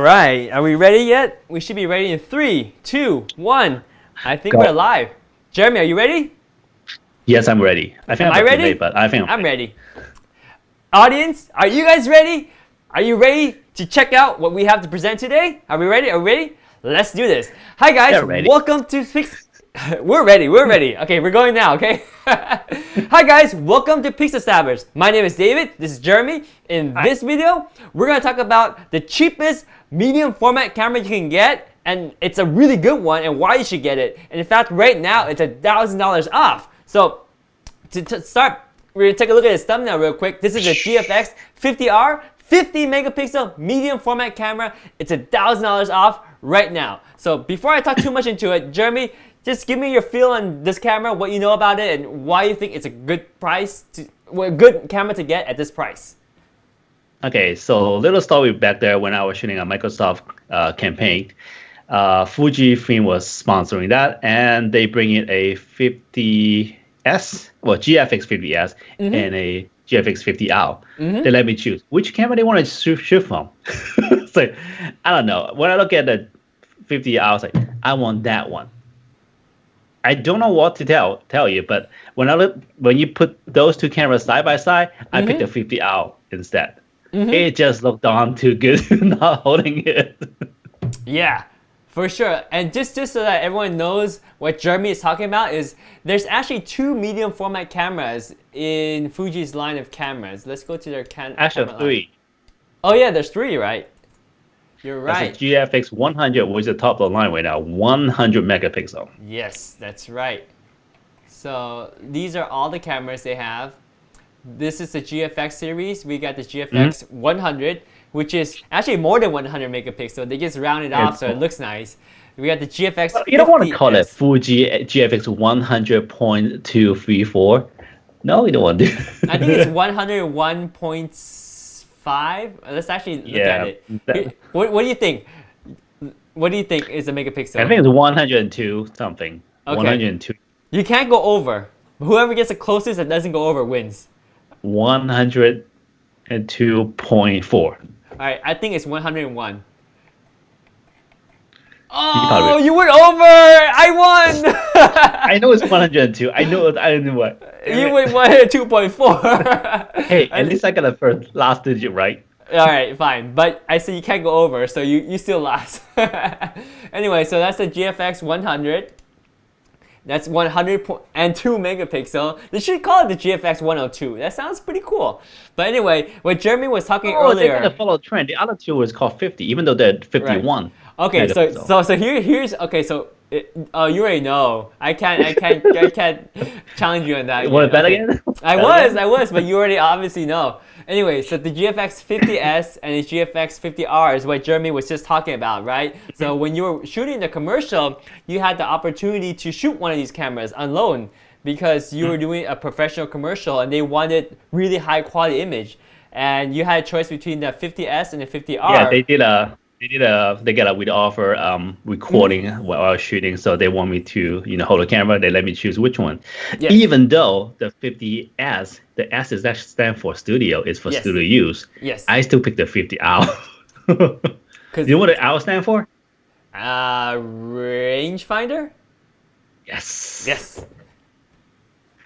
right, are we ready yet? We should be ready in 3, 2, 1. I think we're live. Jeremy, are you ready? Yes, I'm ready. I think Am I ready? Late, but I think I'm ready. Audience, are you guys ready? Are you ready to check out what we have to present today? Are we ready? Are we ready? Let's do this. Hi guys, welcome to Fix. We're ready. Okay, we're going now, okay? Hi guys, welcome to Pixel. My name is David, this is Jeremy. In this video, we're gonna talk about the cheapest medium format camera you can get, and it's a really good one and why you should get it. And in fact, right now, it's $1,000 off. So, to start, we're gonna take a look at this thumbnail real quick. This is a GFX50R, 50 megapixel medium format camera. It's $1,000 off right now. So before I talk too much into it, Jeremy, just give me your feel on this camera, what you know about it, and why you think it's a good price, a good camera to get at this price. Okay, so little story back there when I was shooting a Microsoft campaign. Fujifilm was sponsoring that, and they bring in a 50S, well, GFX50S, and a GFX50R. They let me choose which camera they want to shoot from. So I don't know. When I look at the 50R, I was like, I want that one. I don't know what to tell you, but when you put those two cameras side by side, I picked the 50R instead. It just looked darn too good not holding it. Yeah, for sure. And just so that everyone knows what Jeremy is talking about is there's actually two medium format cameras in Fuji's line of cameras. Let's go to their Actually, three. Oh yeah, there's three, right? You're right. That's a GFX100, which is the top of the line right now, 100 megapixel. Yes, that's right. So these are all the cameras they have. This is the GFX series. We got the GFX100, which is actually more than 100 megapixel. They just round it off so it looks nice. We got the GFX. Well, you don't want to call it Fuji GFX 100.234. No, you don't want to. I think it's 101.5. Let's actually look at it. What do you think? What do you think is a megapixel? I think it's 102 something. Okay. 102. You can't go over. Whoever gets the closest that doesn't go over wins. 102.4. All right, I think it's 101. Oh, you went over! I won! I know it's 102. I know what. You went 102.4. Hey, at least I got the last digit right. All right, fine. But I said you can't go over, so you still lost. Anyway, so that's the GFX 100. That's 102 megapixel. They should call it the GFX 102. That sounds pretty cool. But anyway, what Jeremy was talking earlier. They're gonna follow trend. The other two was called 50, even though they're 51. Right. Okay, so here's okay. So you already know. I can't challenge you on that. You want to bet again? I was, but you already obviously know. Anyway, so the GFX 50S and the GFX 50R is what Jeremy was just talking about, right? So when you were shooting the commercial, you had the opportunity to shoot one of these cameras on loan because you were doing a professional commercial and they wanted really high quality image. And you had a choice between the 50S and the 50R. Yeah, they got a with offer recording while I was shooting, so they want me to hold the camera. They let me choose which one. Yes. Even though the 50S, the S is actually stand for studio, is for studio use. Yes. I still pick the 50R. You know what the R stand for? Rangefinder. Yes. Yes.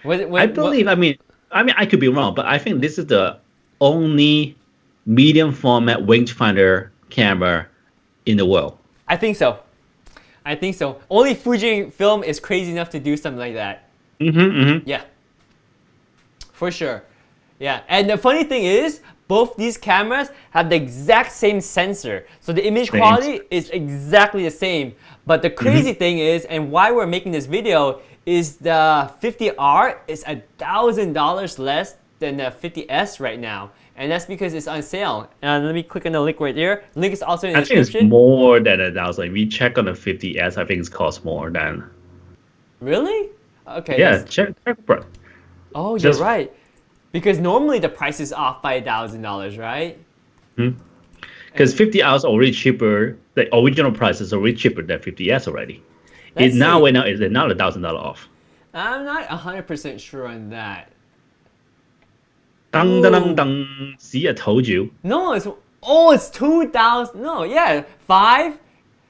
I believe. I mean, I could be wrong, but I think this is the only medium format rangefinder camera in the world. I think so. Only Fujifilm is crazy enough to do something like that. Yeah. For sure. Yeah. And the funny thing is, both these cameras have the exact same sensor. So the image quality is exactly the same. But the crazy thing is, and why we're making this video, is the 50R is $1,000 less than the 50S right now. And that's because it's on sale. Let me click on the link right there. Link is also in the description. I think it's more than $1,000. If we check on the 50S, I think it costs more than. Really? Okay. Yeah, check, bro. Oh, you're right. Because normally the price is off by $1,000, right? Because 50R is already cheaper. The original price is already cheaper than 50S already. Right now it's another $1,000 off. I'm not 100% sure on that. Dun, dun, dun, dun. See, I told you. No, it's Oh, it's 2,000. No, yeah, 5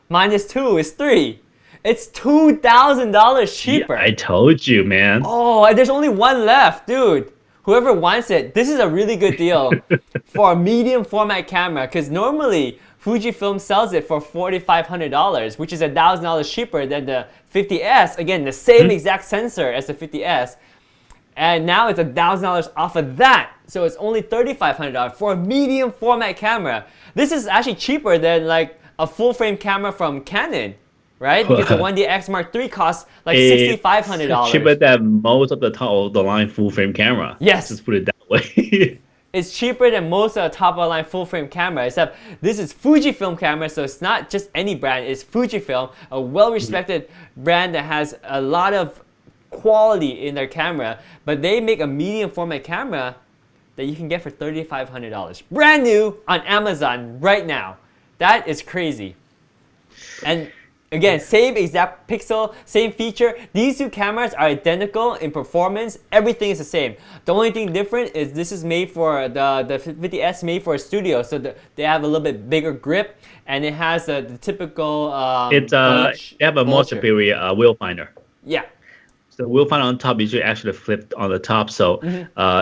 minus 2 is 3. It's $2,000 cheaper. Yeah, I told you, man. Oh, and there's only one left, dude. Whoever wants it, this is a really good deal for a medium format camera, because normally Fujifilm sells it for $4,500, which is $1,000 cheaper than the 50S. Again, the same exact sensor as the 50S. And now it's $1,000 off of that. So it's only $3,500 for a medium format camera. This is actually cheaper than like a full frame camera from Canon, right? Because the 1DX Mark III costs like $6,500. Cheaper than most of the top of the line full frame camera. Yes. Just put it that way. It's cheaper than most of the top of the line full frame camera, except this is Fujifilm camera, so it's not just any brand, it's Fujifilm, a well-respected brand that has a lot of quality in their camera, but they make a medium format camera that you can get for $3,500. Brand new on Amazon right now. That is crazy. And again, same exact pixel, same feature. These two cameras are identical in performance. Everything is the same. The only thing different is this is made for the 50S made for a studio, so they have a little bit bigger grip, and it has the typical. They have a more superior viewfinder. Yeah. So the viewfinder on top is actually flipped on the top. So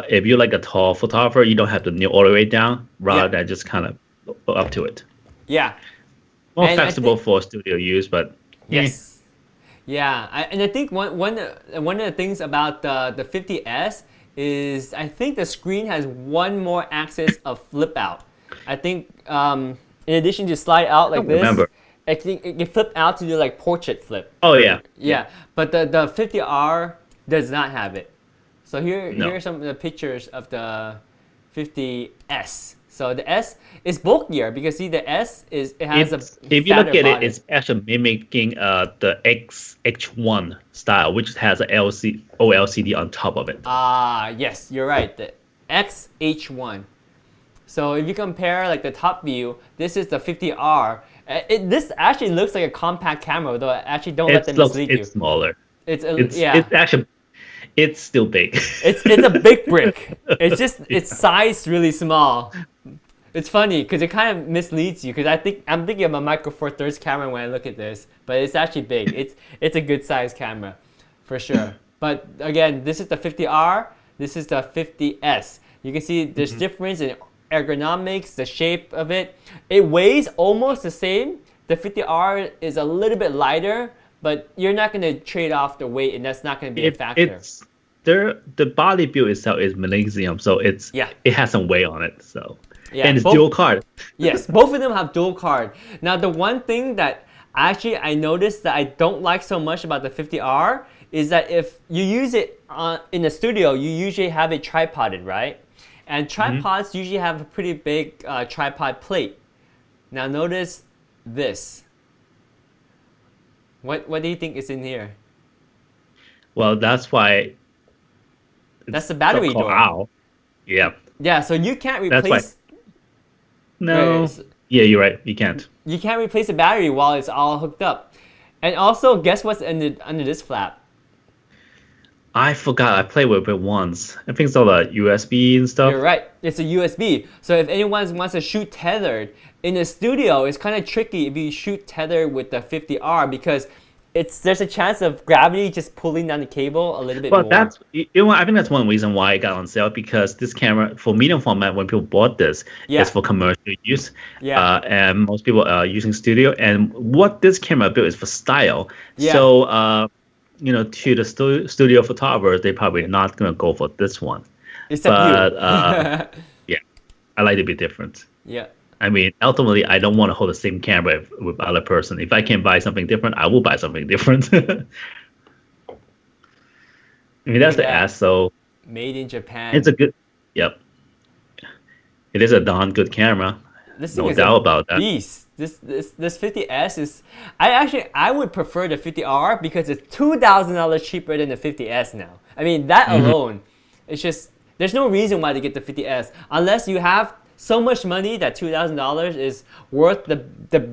if you're like a tall photographer, you don't have to kneel all the way down, rather than just kind of up to it. Yeah. More flexible for studio use, but yes, yeah, and I think one of the things about the 50S is I think the screen has one more axis of flip out. I think in addition to slide out like this, I think it can flip out to do like portrait flip. Oh yeah, yeah. But the 50R does not have it. So here are some of the pictures of the 50S. So the S is bulkier because see the S has if you look at it, it's actually mimicking the X1 style, which has an OLCD on top of it. Yes, you're right. The XH1. So if you compare like the top view, this is the 50R. This actually looks like a compact camera, though I actually don't let them mislead you. It's smaller. It's still big. It's a big brick. It's sized really small. It's funny because it kind of misleads you because I'm thinking of a Micro Four Thirds camera when I look at this, but it's actually big. It's a good size camera, for sure. But again, this is the 50R. This is the 50S. You can see there's difference in ergonomics, the shape of it. It weighs almost the same. The 50R is a little bit lighter, but you're not going to trade off the weight, and that's not going to be a factor. The body build itself is magnesium, so it has some weight on it. So. Yeah, and it's dual card. Yes, both of them have dual card. Now, the one thing that I noticed that I don't like so much about the 50R is that if you use it in the studio, you usually have it tripoded, right? And tripods usually have a pretty big tripod plate. Now, notice this. What do you think is in here? Well, that's why. That's the battery door. Ow. Yeah. Yeah, so you can't replace. No. Yeah, you're right. You can't. You can't replace the battery while it's all hooked up. And also, guess what's under this flap? I forgot. I played with it once. I think it's all the USB and stuff. You're right. It's a USB. So if anyone wants to shoot tethered in the studio, it's kind of tricky if you shoot tethered with the 50R because there's a chance of gravity just pulling down the cable a little bit more. But I think that's one reason why it got on sale, because this camera for medium format, when people bought this, it's for commercial use. Yeah. And most people are using studio. And what this camera built is for style. Yeah. So to the studio photographers, they're probably not gonna go for this one. Except yeah, I like to be different. Yeah. I mean, ultimately, I don't want to hold the same camera with other person. If I can buy something different, I will buy something different. I mean, that's the S. So made in Japan. It's a good. Yep. It is a darn good camera. No doubt about that. Beast. This 50S is. I would prefer the 50R because it's $2,000 cheaper than the 50S now. I mean, that alone, it's just there's no reason why to get the 50S unless you have so much money that $2,000 is worth the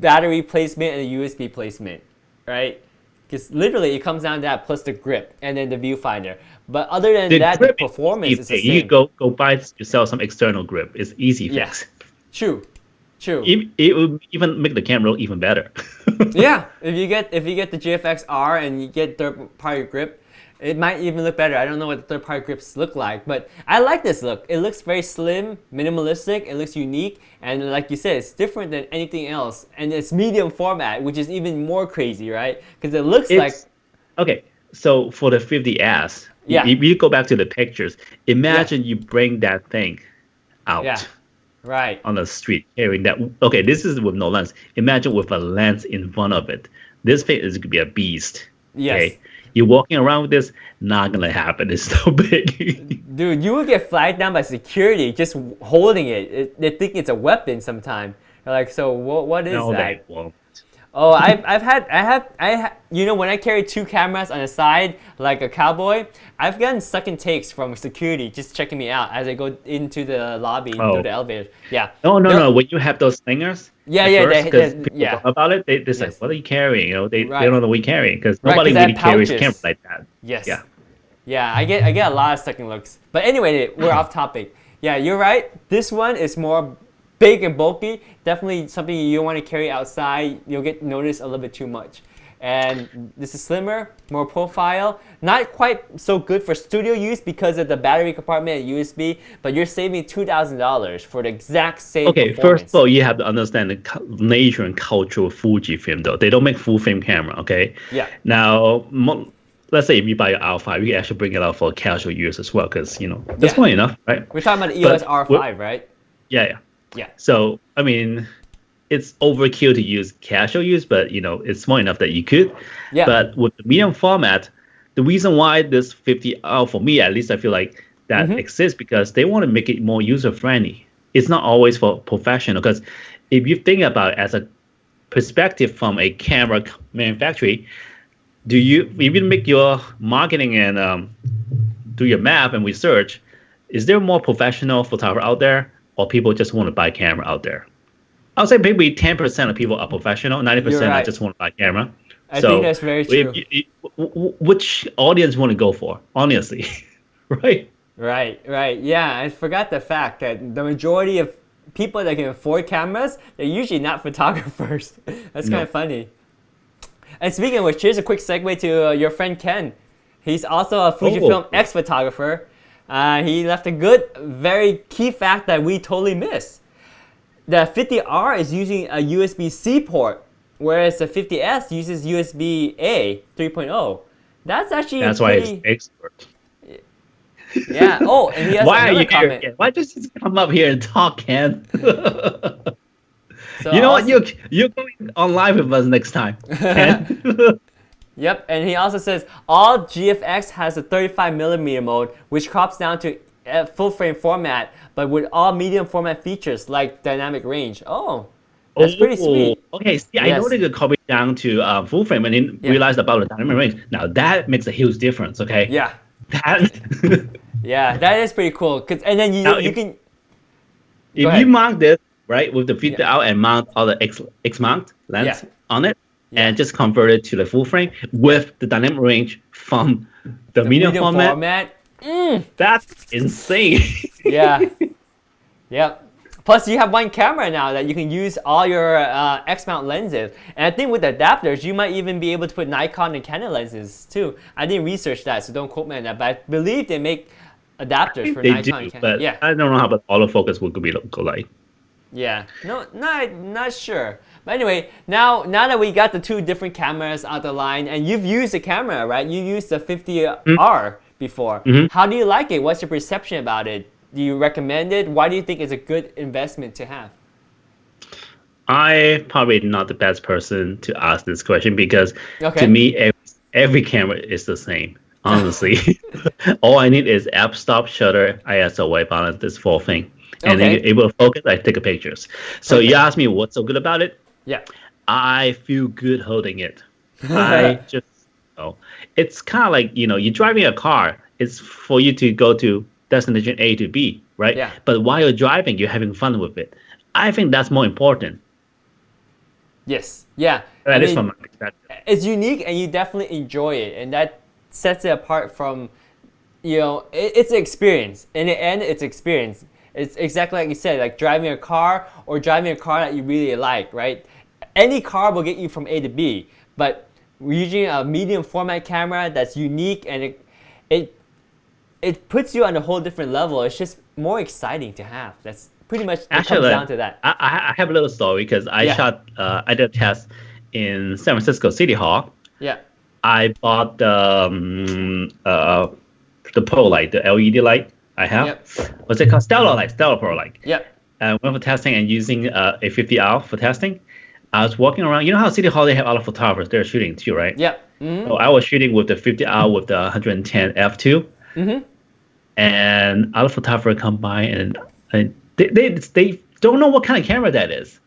battery placement and the USB placement, right? Because literally it comes down to that plus the grip and then the viewfinder. But other than that, the performance is the same. You go buy yourself some external grip. It's easy fix. True. It will even make the camera look even better. Yeah, if you get the GFX-R and you get third-party grip, it might even look better. I don't know what the third-party grips look like, but I like this look. It looks very slim, minimalistic. It looks unique, and like you said, it's different than anything else. And it's medium format, which is even more crazy, right? Because it looks like. Okay, so for the 50S, if you go back to the pictures, imagine you bring that thing out. Yeah. Right. On the street carrying that. Okay, this is with no lens. Imagine with a lens in front of it. This thing is going to be a beast. Yes. Okay? You're walking around with this, not going to happen. It's so big. Dude, you will get flagged down by security just holding it. They think it's a weapon sometime. They're like, so what is that? No, they won't. Oh, I have, you know, when I carry two cameras on the side like a cowboy, I've gotten second takes from security just checking me out as I go into the lobby through the elevator. Yeah. No. When you have those slingers, yeah, about it, they say, what are you carrying? You know, they don't know what you're carrying because nobody really carries cameras like that. Yes. Yeah, I get a lot of second looks. But anyway, we're off topic. Yeah, you're right. This one is more big and bulky, definitely something you don't want to carry outside. You'll get noticed a little bit too much. And this is slimmer, more profile, not quite so good for studio use because of the battery compartment and USB, but you're saving $2,000 for the exact same performance. First of all, you have to understand the nature and culture of Fujifilm though. They don't make full frame camera, okay? Yeah. Now, let's say if you buy your R5, you can actually bring it out for casual use as well because, you know, that's more enough, right? We're talking about the EOS R5, right? Yeah. So, I mean, it's overkill to use casual use, but, you know, it's small enough that you could. Yeah. But with the medium format, the reason why this 50R, for me at least, I feel like that exists because they want to make it more user-friendly. It's not always for professional because if you think about it as a perspective from a camera manufacturer, if you make your marketing and do your math and research, is there more professional photographer out there? Or people just want to buy camera out there? I'll say maybe 10% of people are professional, 90% I just want to buy camera. I think that's very true. Which audience want to go for, honestly, right? Right. Yeah, I forgot the fact that the majority of people that can afford cameras, they're usually not photographers. That's kind of funny. And speaking of which, here's a quick segue to your friend Ken. He's also a Fujifilm ex-photographer. He left a good, very key fact that we totally missed. The 50R is using a USB-C port, whereas the 50S uses USB-A 3.0. That's why he's expert. Yeah. Oh, and he has another comment. Why just come up here and talk, Ken? So you know what? You're going on live with us next time, Ken. Yep, and he also says all GFX has a 35mm mode, which crops down to full frame format, but with all medium format features like dynamic range. Oh, that's pretty sweet. Okay, see, I know they could copy down to full frame and then realized about the dynamic range. Now that makes a huge difference. Okay. Yeah. That. Yeah, that is pretty cool. And then you can. If you mount this right with the 50R and mount all the X mount lens on it. And just convert it to the full frame with the dynamic range from the medium format. That's insane. Yeah. Yep. Plus, you have one camera now that you can use all your X-mount lenses. And I think with adapters, you might even be able to put Nikon and Canon lenses too. I didn't research that, so don't quote me on that. But I believe they make adapters for Nikon and Canon. But I don't know how the autofocus would go like. Yeah, no, not sure. But anyway, now that we got the two different cameras out the line, and you've used the camera, right? You used the 50R before. How do you like it? What's your perception about it? Do you recommend it? Why do you think it's a good investment to have? I'm probably not the best person to ask this question because to me, every camera is the same. Honestly, all I need is app stop, shutter, ISO, white balance, this full thing. And then you're able to focus, I take pictures. So you ask me what's so good about it? Yeah. I feel good holding it. I just, it's kind of like, you're driving a car. It's for you to go to destination A to B, right? Yeah. But while you're driving, you're having fun with it. I think that's more important. Yes. Yeah. That is from my perspective. It's unique and you definitely enjoy it. And that sets it apart from, it's an experience. In the end, it's experience. It's exactly like you said, like driving a car or driving a car that you really like, right? Any car will get you from A to B, but using a medium format camera that's unique and it puts you on a whole different level. It's just more exciting to have. That's pretty much it comes down to that. I have a little story because I did a test in San Francisco City Hall. Yeah. I bought the Pro light, the LED light I have. Yep. What's it called? Stellar Pro light. Yep. And went for testing and using a 50R for testing. I was walking around. You know how City Hall, they have a lot of photographers. They're shooting too, right? Yep. Mm-hmm. So I was shooting with the 50R with the 110 f2. Mm-hmm. And other photographers come by and they don't know what kind of camera that is.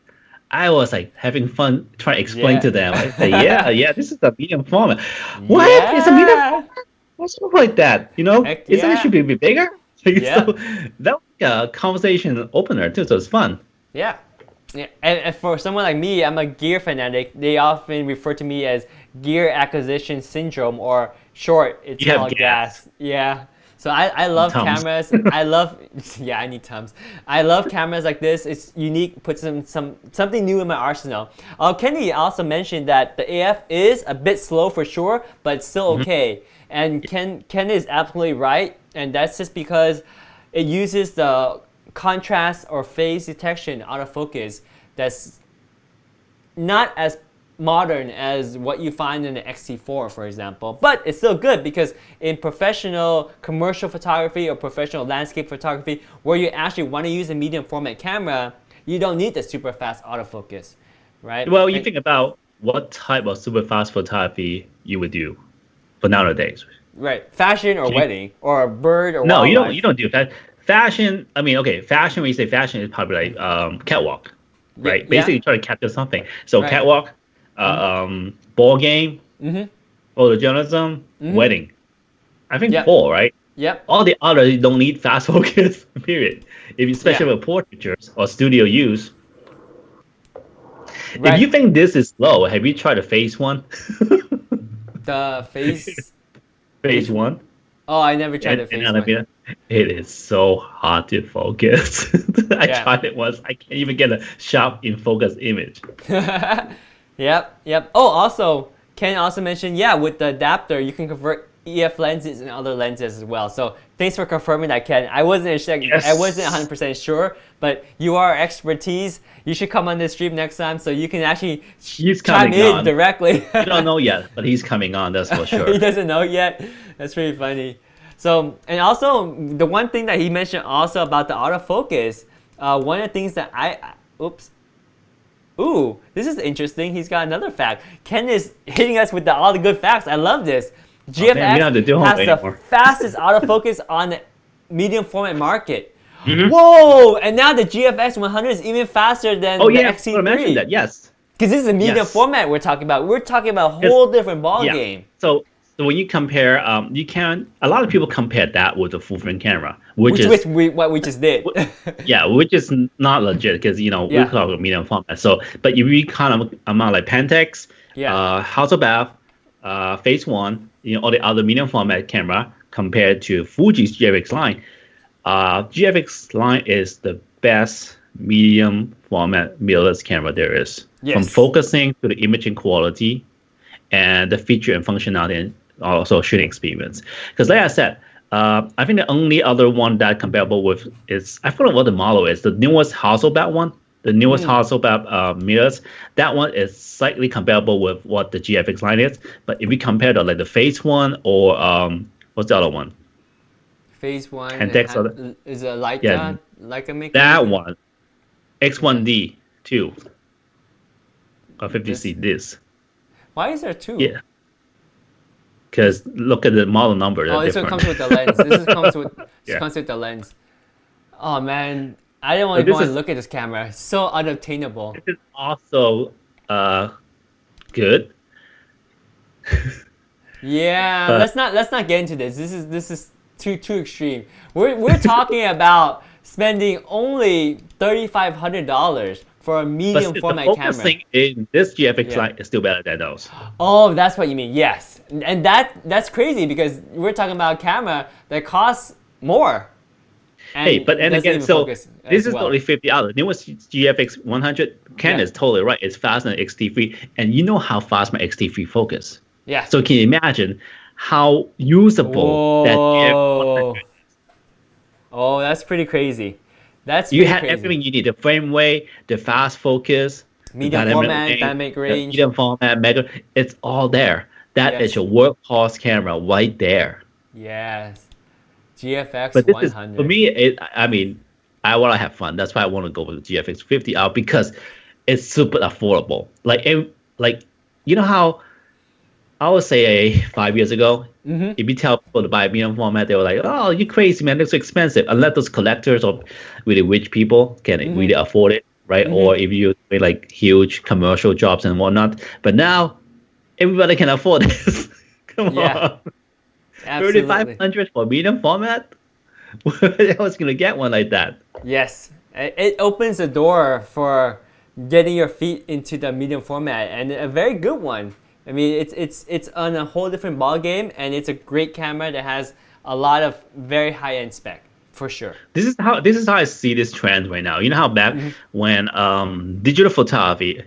I was like having fun trying to explain to them. I say, yeah, this is a medium format. What? Yeah. It's a medium format? What's wrong like that? You know, Heck isn't yeah. it should be bigger? Yeah. So that was a conversation opener too. So it's fun. Yeah. Yeah. And for someone like me, I'm a gear fanatic. They often refer to me as gear acquisition syndrome, or short, it's called gas. Yeah. So I love cameras. I need Tums. I love cameras like this. It's unique, puts something new in my arsenal. Kenny also mentioned that the AF is a bit slow for sure, but it's still okay. And Ken is absolutely right, and that's just because it uses the contrast or phase detection autofocus that's not as modern as what you find in the XT4, for example, but it's still good because in professional commercial photography or professional landscape photography, where you actually want to use a medium format camera, you don't need the super fast autofocus, right? Well, you think about what type of super fast photography you would do for nowadays. Right, fashion or wedding or a bird or no, wildlife. you don't do that. Fashion. I mean, okay, fashion. When you say fashion, it's probably like catwalk, right? Basically, you try to capture something. So catwalk. Ball game, photojournalism, wedding. I think 4, right? Yep. All the others don't need fast focus, period. Especially with portraitures or studio use. Right. If you think this is slow, have you tried the phase one? The phase? Phase one? Oh, I never tried the phase one. It is so hard to focus. I tried it once. I can't even get a sharp in focus image. Yep. Oh, also, Ken also mentioned, with the adapter, you can convert EF lenses and other lenses as well. So thanks for confirming that, Ken. I wasn't 100% sure, but you are expertise. You should come on this stream next time so you can actually chime in directly. You don't know yet, but he's coming on, that's for sure. He doesn't know yet. That's pretty funny. So, and also, the one thing that he mentioned also about the autofocus, one of the things that Ooh, this is interesting. He's got another fact. Ken is hitting us with all the good facts. I love this. GFX has the fastest autofocus on the medium format market. Whoa! And now the GFX 100 is even faster than the XT3. I mentioned that, yes. Because this is a medium format we're talking about. We're talking about a whole different ball game. So when you compare, a lot of people compare that with the Fujifilm camera, which what we just did. Which is not legit because we call it medium format. So, but if you kind of amount like Pentax, Hasselblad, Phase One, all the other medium format camera compared to Fuji's GFX line, GFX line is the best medium format mirrorless camera there is. From focusing to the imaging quality and the feature and functionality and also shooting experience. Because like I said, I think the only other one that comparable with is, I forgot what the model is, the newest Hasselblad one, the newest Hasselblad mirrors, that one is slightly comparable with what the GFX line is. But if we compare to like the Phase One or what's the other one? Phase One is a Leica maker? That one, X1D 2 or 50C this. Why is there 2? Yeah. Because look at the model number. This one comes with the lens. This comes with the lens. Oh man, I didn't want to go and look at this camera. It's so unobtainable. This is also good. Let's not get into this. This is too extreme. We're talking about spending only $3,500 for a medium format camera. The focusing in this GFX line is still better than those. Oh, that's what you mean. Yes, and that's crazy because we're talking about a camera that costs more. Hey, but and doesn't again, even so focus this as is well. totally 50R. The newest GFX 100 Canon is totally right. It's faster than X-T3, and you know how fast my X-T3 focus. Yeah. So can you imagine how usable that GFX 100? Whoa. Oh, that's pretty crazy. That's You pretty had crazy. everything you need: the frame rate, the fast focus, the Medium dynamic format, range, dynamic the range. medium format, mega. It's all there. That is Yes. your workhorse camera right there. Yes. GFX But this is for 100. me. I mean, I want to have fun. That's why I want to go with the GFX 50R because it's super affordable. Like you know how I would say 5 years ago, if you tell people to buy a medium format, they were like, "Oh, you crazy man! It's so expensive." Unless those collectors or really rich people can really afford it, right? Or if you make like huge commercial jobs and whatnot. But now everybody can afford this. Come Yeah, on, absolutely. 3,500 for medium format. I was gonna get one like that. Yes. It opens the door for getting your feet into the medium format, and a very good one. I mean, it's on a whole different ball game, and it's a great camera that has a lot of very high end spec for sure. This is how I see this trend right now. You know how back when digital photography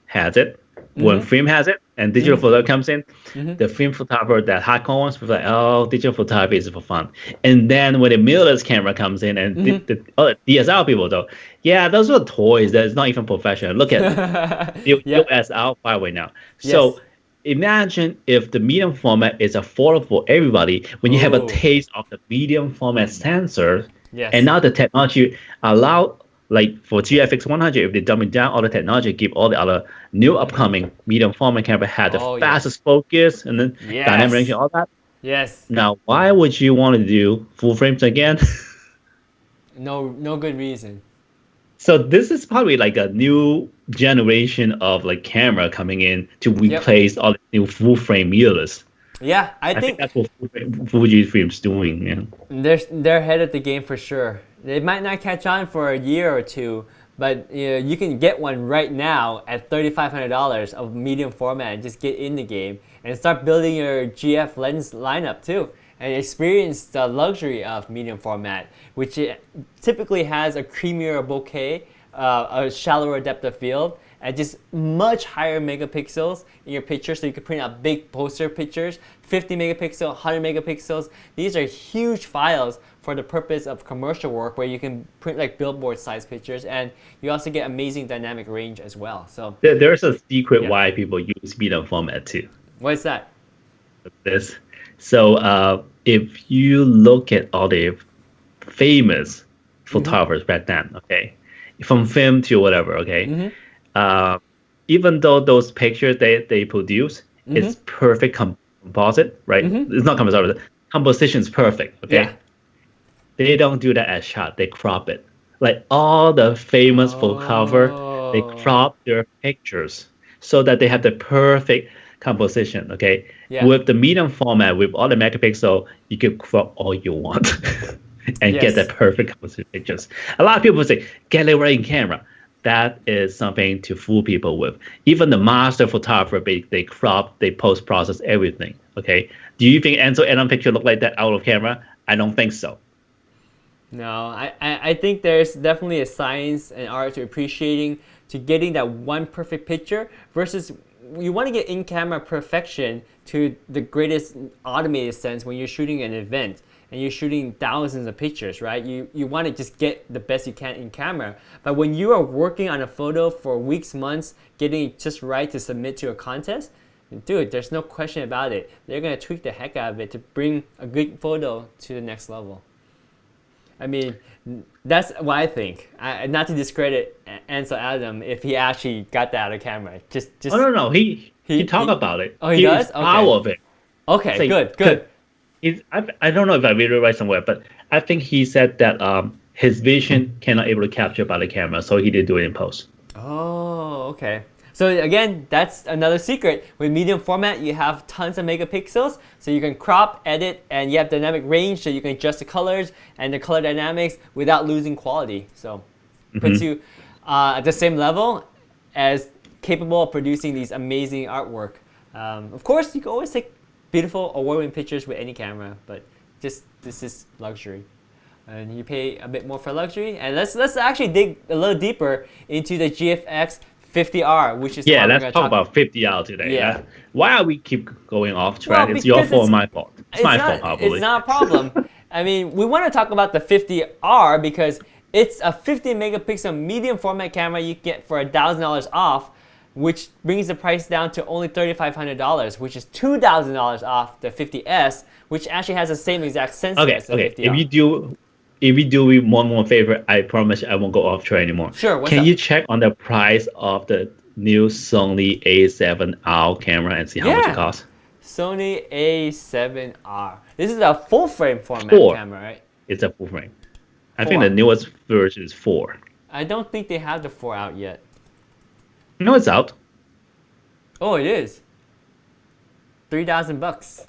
has it, when film has it, and digital photo comes in, the film photographer that hardcore ones was like, oh, digital photography is for fun. And then when the mirrorless camera comes in, and the other DSLR people though, yeah, those are toys. That's not even professional. Look at Yeah. DSLR right now. Yes. So imagine if the medium format is affordable for everybody when you have a Oh. taste of the medium format sensor, and Yes. now the technology allow like for GFX 100, if they dumb it down, all the technology give all the other new upcoming medium format camera had the Oh yeah. fastest focus and then dynamic range Yes. and all that. Yes. Now, why would you want to do full frames again? No good reason. So this is probably like a new generation of like camera coming in to Yep. replace all the new full frame mirrorless. Yeah, I I think think that's what Fujifilm's doing. Yeah. they're ahead of the game for sure. They might not catch on for a year or two, but you can get one right now at $3,500 of medium format and just get in the game and start building your GF lens lineup too, and experience the luxury of medium format, which typically has a creamier bokeh, a shallower depth of field, and just much higher megapixels in your picture, so you can print out big poster pictures, 50 megapixel, 100 megapixels. These are huge files for the purpose of commercial work where you can print like billboard size pictures, and you also get amazing dynamic range as well. So There's a secret yeah. why people use medium format too. What is that? This. So if you look at all the famous photographers back then, okay, from film to whatever, okay, uh, even though those pictures they produce is perfect composite, right? It's not composite. Composition is perfect, Yeah. okay. They don't do that as shot. They crop it. Like all the famous photographer, they Oh. crop their pictures so that they have the perfect composition. Okay, Yeah. with the medium format, with all the megapixel, you can crop all you want and get the Yes. perfect composition pictures. A lot of people say get it right in camera. That is something to fool people with. Even the master photographer, they crop, they post process everything. Okay, do you think Ansel Adam picture look like that out of camera? I don't think so. No, I think there's definitely a science and art to appreciating, to getting that one perfect picture versus you want to get in-camera perfection to the greatest automated sense when you're shooting an event and you're shooting thousands of pictures, right? You want to just get the best you can in camera. But when you are working on a photo for weeks, months, getting it just right to submit to a contest, dude, there's no question about it. They're going to tweak the heck out of it to bring a good photo to the next level. I mean, that's what I think. Not to discredit Ansel Adam if he actually got that out of camera. Oh no, he talk he about it. oh, he He is does? proud Okay. of it. Okay, Say, good, 'cause good. I don't know if I read it right somewhere, but I think he said that his vision cannot able to capture by the camera, so he did do it in post. Oh, okay. So again, that's another secret. With medium format, you have tons of megapixels, so you can crop, edit, and you have dynamic range, so you can adjust the colors and the color dynamics without losing quality. So puts you at the same level as capable of producing these amazing artwork. Of course, you can always take beautiful award-winning pictures with any camera, but just this is luxury. and you pay a bit more for luxury. And let's actually dig a little deeper into the GFX50R, which is let's talk about 50R today. Yeah. Why are we keep going off track? Well, it's your because fault, my fault. It's my fault, probably. It's not a problem. I mean, we want to talk about the 50R because it's a 50 megapixel medium format camera you get for $1,000 off, which brings the price down to only $3,500, which is $2,000 off the 50S, which actually has the same exact sensor as the 50R. If you do me one more favor, I promise I won't go off track anymore. Sure. Can you check on the price of the new Sony A7R camera and see how much it costs? Sony A7R. This is a full frame format camera, right? It's a full frame. I think the newest version is 4. I don't think they have the 4 out yet. No, it's out. Oh, it is. $3,000.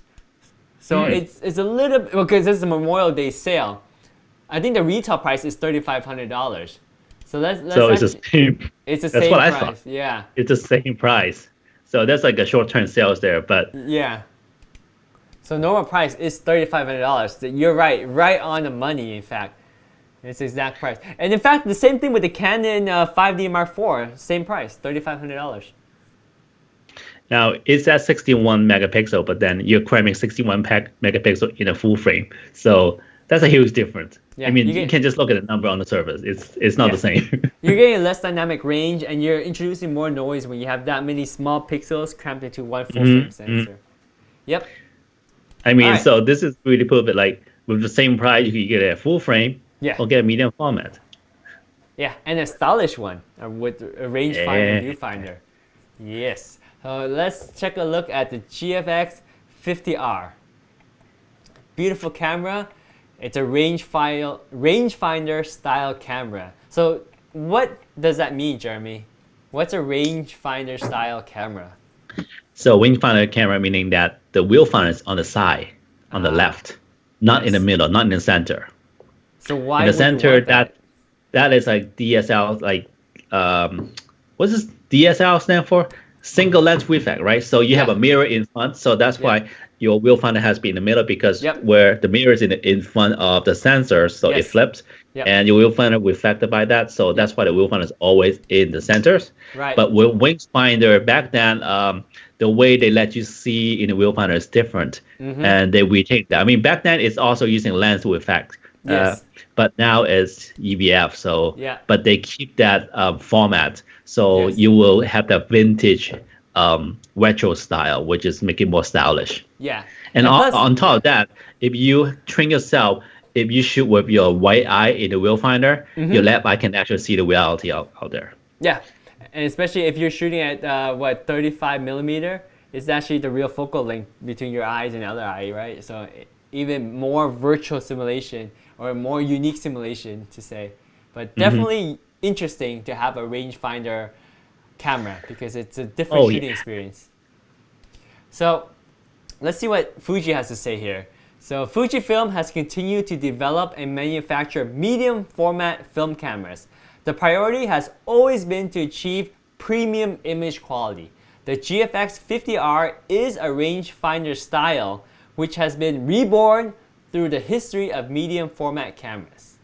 So it's a little bit, because this is a Memorial Day sale. I think the retail price is $3,500. So that's it's the same. It's the that's same what price. I thought. Yeah. It's the same price. So that's like a short-term sales there, but yeah. So normal price is $3,500. You're right on the money. In fact, it's the exact price. And in fact, the same thing with the Canon 5D Mark IV. Same price, $3,500. Now it's at 61 megapixel, but then you're cramming 61 megapixel in a full frame. So that's a huge difference. Yeah, I mean, you can just look at the number on the surface. It's not the same. You're getting less dynamic range, and you're introducing more noise when you have that many small pixels crammed into one full frame sensor. Yep. I mean, so this is really perfect. Like with the same price, you can get a full frame or get a medium format. Yeah, and a stylish one with a rangefinder, viewfinder. Yes. So let's take a look at the GFX50R. Beautiful camera. It's a rangefinder style camera. So what does that mean, Jeremy? What's a rangefinder style camera? So rangefinder camera meaning that the viewfinder is on the side, on the left, not in the middle, not in the center. So why in the center? that is like DSL, like what's this DSL stand for? Single lens reflex, right? So you have a mirror in front, so that's why your viewfinder has to be in the middle, because where the mirror is in front of the sensor, so it flips, and your viewfinder reflected by that. So that's why the viewfinder is always in the centers. Right. But with rangefinder back then, the way they let you see in the viewfinder is different, and they retake that. I mean, back then it's also using lens reflex. But now it's EVF, so but they keep that format, so you will have that vintage retro style, which is making more stylish. Yeah. And on top of that, if you train yourself, if you shoot with your right eye in the viewfinder, your left eye can actually see the reality out there. Yeah, and especially if you're shooting at 35 millimeter, it's actually the real focal length between your eyes and the other eye, right? So even more virtual simulation, or more unique simulation to say, but definitely interesting to have a rangefinder camera because it's a different shooting experience. So let's see what Fuji has to say here. So Fujifilm has continued to develop and manufacture medium format film cameras. The priority has always been to achieve premium image quality. The GFX50R is a rangefinder style which has been reborn through the history of medium format cameras.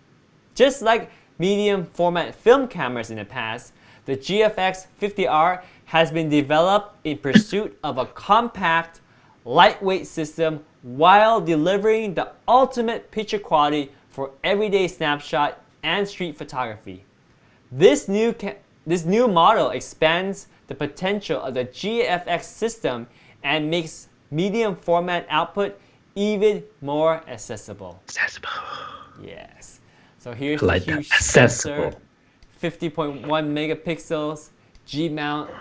Just like medium format film cameras in the past, the GFX50R has been developed in pursuit of a compact, lightweight system while delivering the ultimate picture quality for everyday snapshot and street photography. This new model expands the potential of the GFX system and makes medium format output even more accessible. Yes. So here's the huge sensor, 50.1 megapixels, G mount.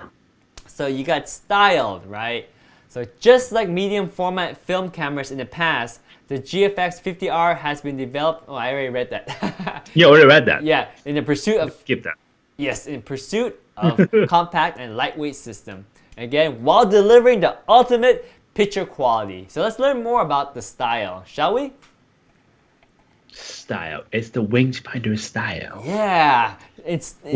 So you got styled, right? So just like medium format film cameras in the past, the GFX50R has been developed. Oh, I already read that. You already read that. Yeah, in the pursuit of skip that. Yes, in pursuit of compact and lightweight system. Again, while delivering the ultimate picture quality. So let's learn more about the style, shall we? Style. It's the rangefinder style. Yeah.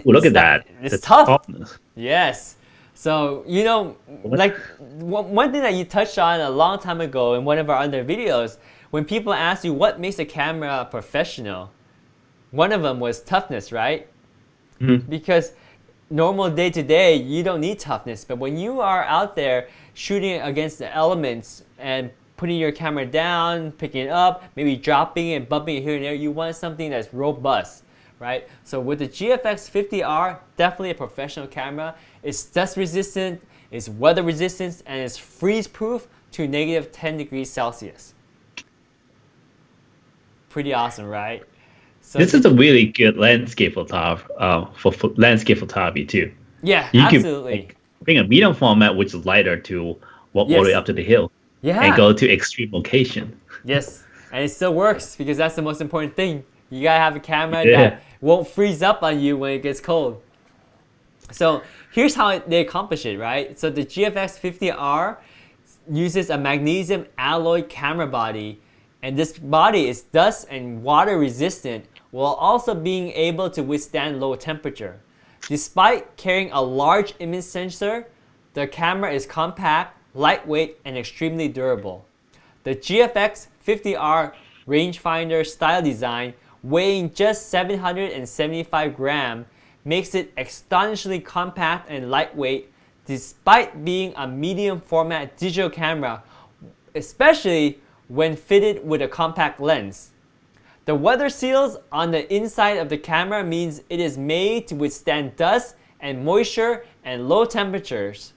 Look at that. It's tough. Toughness. Yes. So, you know, like one thing that you touched on a long time ago in one of our other videos when people ask you what makes a camera professional, one of them was toughness, right? Because normal day-to-day, you don't need toughness. But when you are out there shooting against the elements and putting your camera down, picking it up, maybe dropping it, bumping it here and there, you want something that's robust, right? So with the GFX50R, definitely a professional camera. It's dust resistant, it's weather resistant, and it's freeze proof to negative 10 degrees Celsius. Pretty awesome, right? So this is a really good landscape photography for landscape photography too. Yeah, you absolutely. Can bring a medium format which is lighter to walk all the way up to the hill. Yeah. And go to extreme location. Yes, and it still works because that's the most important thing. You gotta have a camera that won't freeze up on you when it gets cold. So here's how they accomplish it, right? So the GFX50R uses a magnesium alloy camera body, and this body is dust and water resistant while also being able to withstand low temperature. Despite carrying a large image sensor, the camera is compact, lightweight, and extremely durable. The GFX50R rangefinder style design, weighing just 775 grams, makes it astonishingly compact and lightweight despite being a medium format digital camera, especially when fitted with a compact lens. The weather seals on the inside of the camera means it is made to withstand dust and moisture and low temperatures.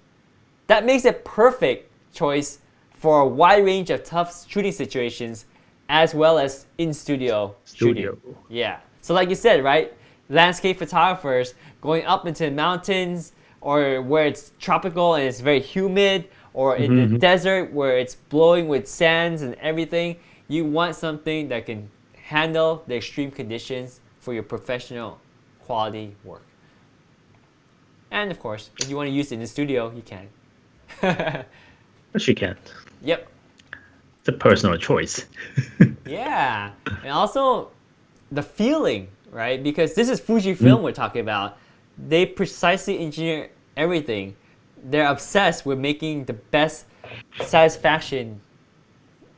That makes it perfect choice for a wide range of tough shooting situations as well as in studio shooting. Yeah. So like you said, right? Landscape photographers going up into the mountains or where it's tropical and it's very humid, or in the desert where it's blowing with sands and everything, you want something that can handle the extreme conditions for your professional quality work. And of course, if you want to use it in the studio, you can. Yes, you can. Yep. It's a personal choice. Yeah. And also the feeling, right? Because this is Fujifilm we're talking about. They precisely engineer everything. They're obsessed with making the best satisfaction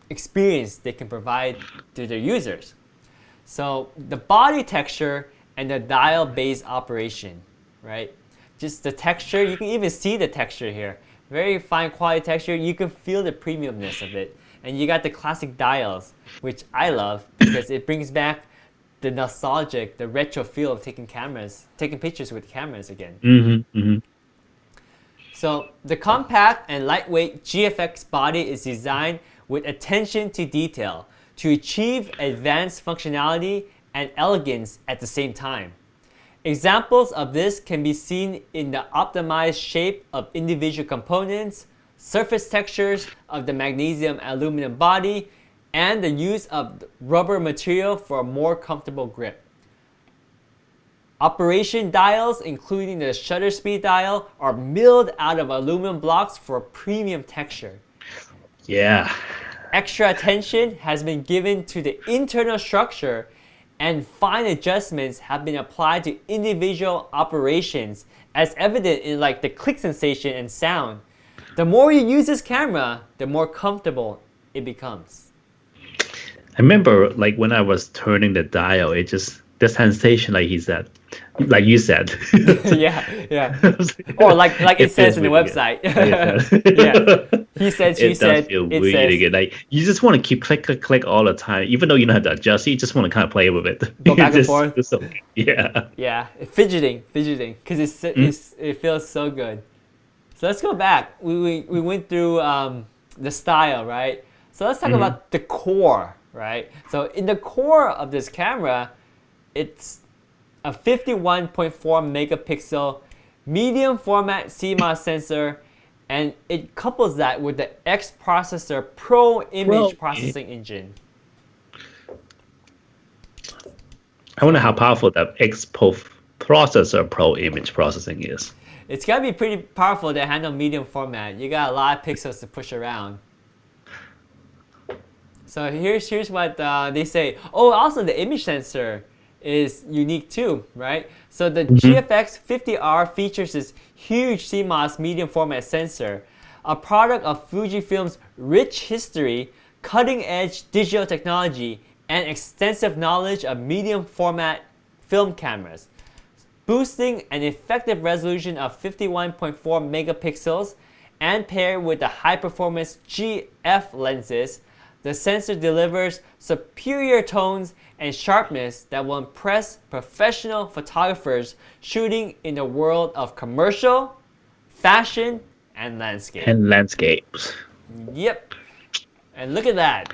experience they can provide to their users. So the body texture and the dial-based operation, right? Just the texture, you can even see the texture here. Very fine quality texture. You can feel the premiumness of it. And you got the classic dials, which I love because it brings back the nostalgic, the retro feel of taking pictures with cameras again. So the compact and lightweight GFX body is designed with attention to detail to achieve advanced functionality and elegance at the same time. Examples of this can be seen in the optimized shape of individual components, surface textures of the magnesium aluminum body, and the use of rubber material for a more comfortable grip. Operation dials, including the shutter speed dial, are milled out of aluminum blocks for premium texture. Yeah. Extra attention has been given to the internal structure, and fine adjustments have been applied to individual operations, as evident in like the click sensation and sound. The more you use this camera, the more comfortable it becomes. I remember like when I was turning the dial, it just the sensation like you said. yeah. Or like it says in the website. Yeah. He said, she said, does feel really good. Like you just want to keep click all the time, even though you don't have to adjust. You just want to kind of play with it. Go back and forth. Yeah. Yeah, fidgeting, because it feels so good. So let's go back. We went through the style, right? So let's talk about the core, right? So in the core of this camera, it's a 51.4 megapixel medium format CMOS sensor, and it couples that with the X Processor Pro image processing engine. I wonder how powerful that X Processor Pro image processing is. It's gotta be pretty powerful to handle medium format. You got a lot of pixels to push around. So here's what they say. Oh, also the image sensor is unique too, right? So the GFX50R features this huge CMOS medium format sensor, a product of Fujifilm's rich history cutting-edge digital technology, and extensive knowledge of medium format film cameras, boosting an effective resolution of 51.4 megapixels, and paired with the high-performance GF lenses, the sensor delivers superior tones and sharpness that will impress professional photographers shooting in the world of commercial, fashion, and landscape. And landscapes. Yep. And look at that.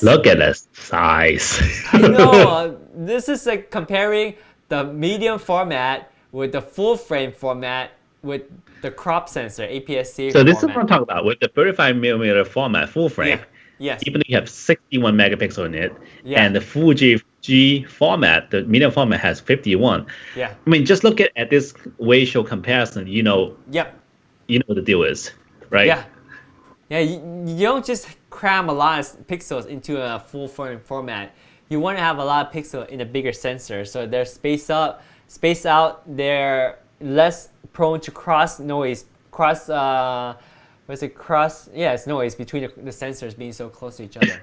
Look at the size. I know. This is like comparing the medium format with the full frame format with the crop sensor, APS-C So this format. is what I'm talking about. With the 35mm format, full frame, Yes. even though you have 61 megapixel in it, Yeah. and the Fuji G format, the medium format has 51. Yeah. I mean, just look at this ratio comparison. You know what the deal is, right? Yeah. Yeah, you don't just cram a lot of pixels into a full frame format. You want to have a lot of pixels in a bigger sensor, so they're spaced out. They're less prone to cross noise. It's noise between the sensors being so close to each other.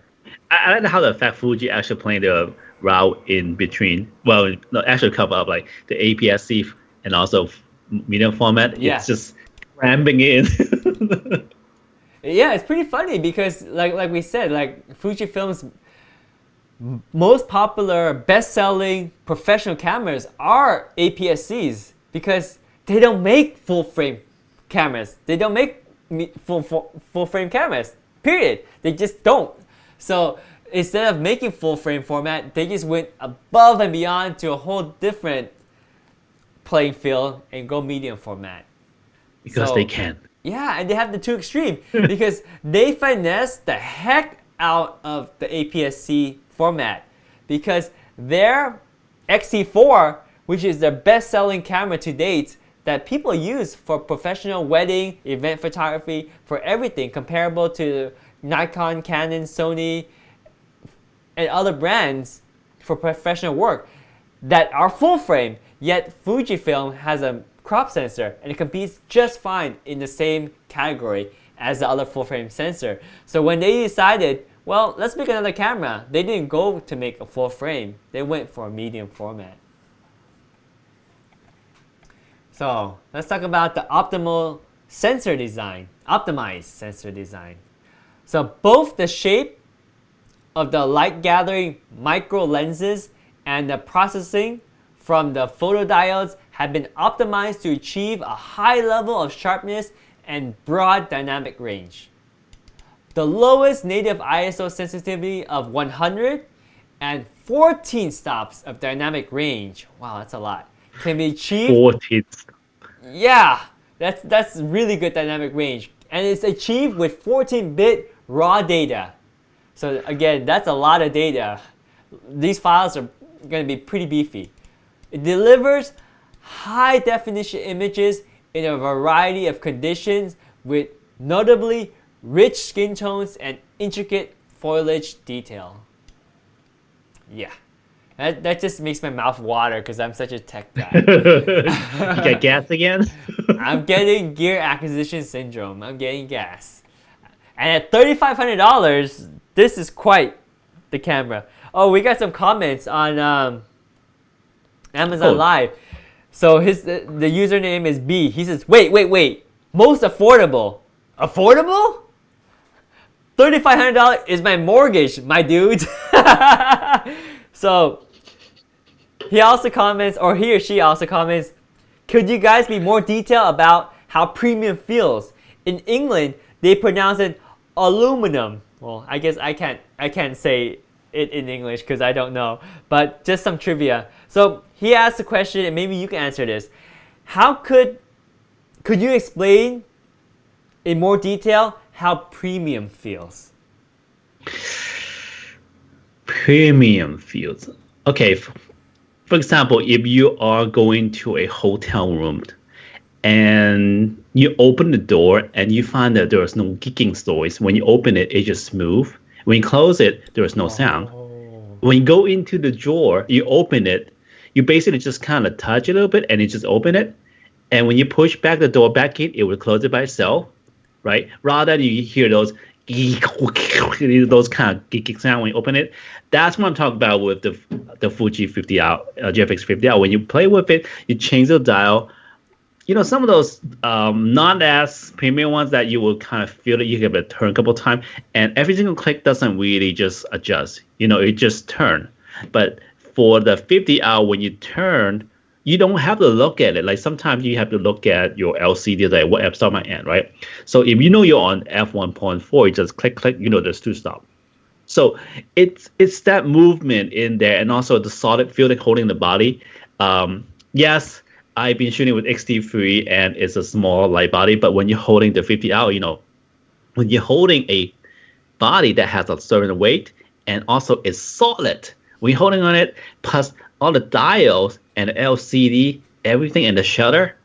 I like how the fact Fuji actually playing the route in between. Well, no, actually cover up like the APS-C and also medium format. Yeah. It's just cramming in. Yeah, it's pretty funny because like we said, like Fujifilm's most popular, best-selling professional cameras are APS-Cs because they don't make full frame cameras. They don't make full frame cameras. Period. They just don't. So instead of making full frame format, they just went above and beyond to a whole different playing field and go medium format. Because they can. Yeah, and they have the two extreme because they finesse the heck out of the APS-C format because their XT4, which is their best-selling camera to date that people use for professional wedding, event photography, for everything comparable to Nikon, Canon, Sony, and other brands for professional work that are full frame, yet Fujifilm has a crop sensor and it competes just fine in the same category as the other full frame sensor. So when they decided, well, let's make another camera, they didn't go to make a full frame. They went for a medium format. So let's talk about the optimized sensor design. So both the shape of the light gathering micro lenses and the processing from the photodiodes have been optimized to achieve a high level of sharpness and broad dynamic range. The lowest native ISO sensitivity of 100 and 14 stops of dynamic range, wow, that's a lot, can be achieved. 14. Yeah, that's really good dynamic range. And it's achieved with 14-bit raw data. So again, that's a lot of data. These files are going to be pretty beefy. It delivers high definition images in a variety of conditions with notably rich skin tones and intricate foliage detail. Yeah, that just makes my mouth water because I'm such a tech guy. You got gas again? I'm getting gear acquisition syndrome. I'm getting gas. And at $3,500, this is quite the camera. Oh, we got some comments on Amazon Live. So the username is B. He says, wait. Most affordable. Affordable? $3,500 is my mortgage, my dude. So he also comments, or he or she also comments, could you guys be more detailed about how premium feels? In England, they pronounce it aluminum. Well, I guess I can't say it in English because I don't know, but just some trivia. So he asked the question, and maybe you can answer this. How could you explain in more detail how premium feels? Premium feels. Okay, for example, if you are going to a hotel room and you open the door and you find that there is no kicking noise. When you open it, it's just smooth. When you close it, there is no sound. When you go into the drawer, you open it, you basically just kind of touch it a little bit and you just open it. And when you push back the door back in, it will close it by itself, right? Rather than you hear those those kind of geeky sound when you open it. That's what I'm talking about with the Fuji 50R, GFX 50R. When you play with it, you change the dial. Some of those not as premium ones that you will kind of feel that you have to turn a couple times, and every single click doesn't really just adjust. It just turn. But for the 50R, when you turn, you don't have to look at it. Like sometimes you have to look at your LCD, like what f stop my end, right? So if you're on f1.4, you just click, there's two stop. So it's that movement in there, and also the solid feel like holding the body. Yes, I've been shooting with X-T3 and it's a small light body, but when you're holding the 50R, when you're holding a body that has a certain weight and also is solid, when you're holding on it, plus all the dials and the LCD, everything, and the shutter,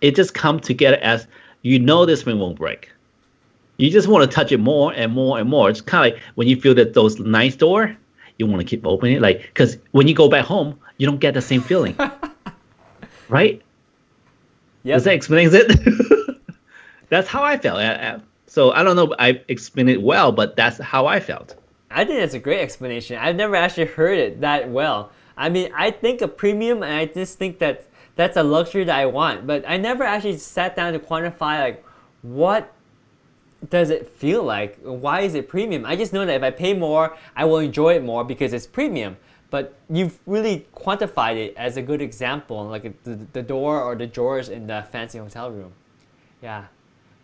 it just comes together as this thing won't break. You just want to touch it more and more and more. It's kind of like when you feel that those nice door, you want to keep opening it, because when you go back home, you don't get the same feeling. Right? Yep. Does that explain it? That's how I felt. So I don't know if I explained it well, but that's how I felt. I think that's a great explanation. I've never actually heard it that well. I mean, I think a premium, and I just think that that's a luxury that I want. But I never actually sat down to quantify, what does it feel like? Why is it premium? I just know that if I pay more, I will enjoy it more because it's premium. But you've really quantified it as a good example, like the door or the drawers in the fancy hotel room. Yeah,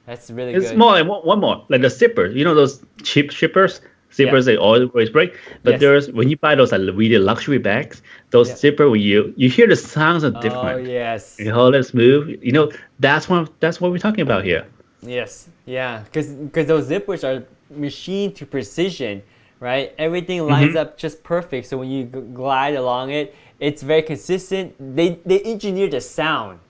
that's really good. It's more, and one more, like the zippers. Those cheap zippers? Zippers, they always break. But there's, when you buy those really luxury bags, those zippers, when you hear the sounds are different. Oh, yes. You hold it smooth. That's what we're talking about here. Yes, yeah, because those zippers are machined to precision. Right? Everything lines up just perfect. So when you glide along it, it's very consistent. They engineer the sound.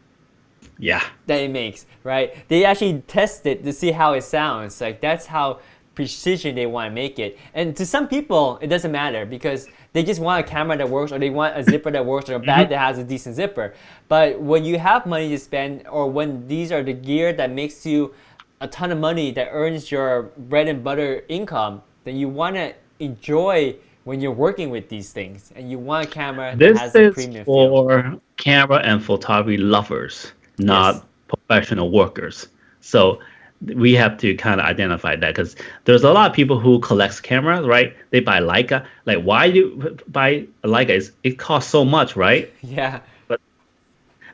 Yeah. That it makes, right? They actually test it to see how it sounds. That's how precision they want to make it. And to some people, it doesn't matter because they just want a camera that works, or they want a zipper that works, or a bag that has a decent zipper. But when you have money to spend, or when these are the gear that makes you a ton of money, that earns your bread and butter income, then you want to enjoy when you're working with these things, and you want a camera that has a premium feel. This is for camera and photography lovers, not professional workers. So we have to kind of identify that, because there's a lot of people who collect cameras, right? They buy Leica. Like, why do you buy a Leica? It costs so much, right? Yeah.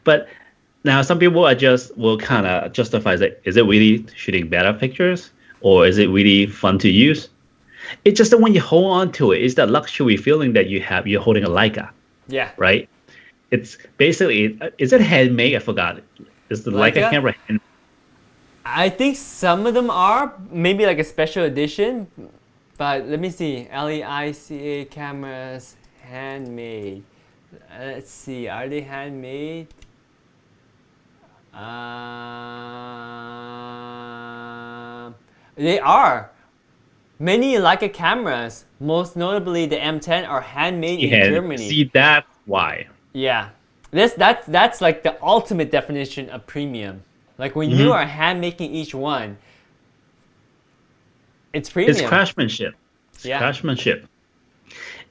But now some people will kind of justify that. Is it really shooting better pictures, or is it really fun to use? It's just that when you hold on to it, it's that luxury feeling that you have. You're holding a Leica. Yeah. Right? It's basically, is it handmade? I forgot. Is the Leica camera handmade? I think some of them are. Maybe like a special edition. But let me see. Leica cameras, handmade. Let's see. Are they handmade? They are. Many Leica cameras, most notably the M10, are handmade in Germany. See, that's why. Yeah, that's like the ultimate definition of premium. Like when you are hand making each one, it's premium. It's craftsmanship. Craftsmanship.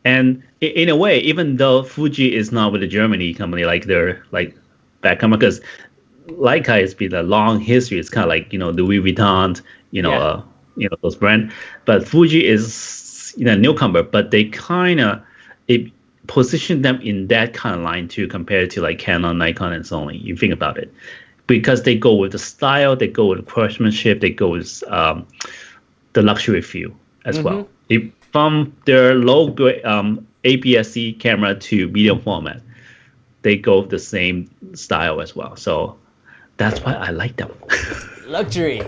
And in a way, even though Fuji is not with a Germany company, like they're like back camera, because Leica has been a long history. It's kind of like Louis Vuitton, those brands. But Fuji is a newcomer, but they kind of position them in that kind of line too, compared to like Canon, Nikon, and Sony. You think about it, because they go with the style, they go with the craftsmanship, they go with the luxury feel as well. From their low APS-C camera to medium format, they go with the same style as well. So that's why I like them. Luxury.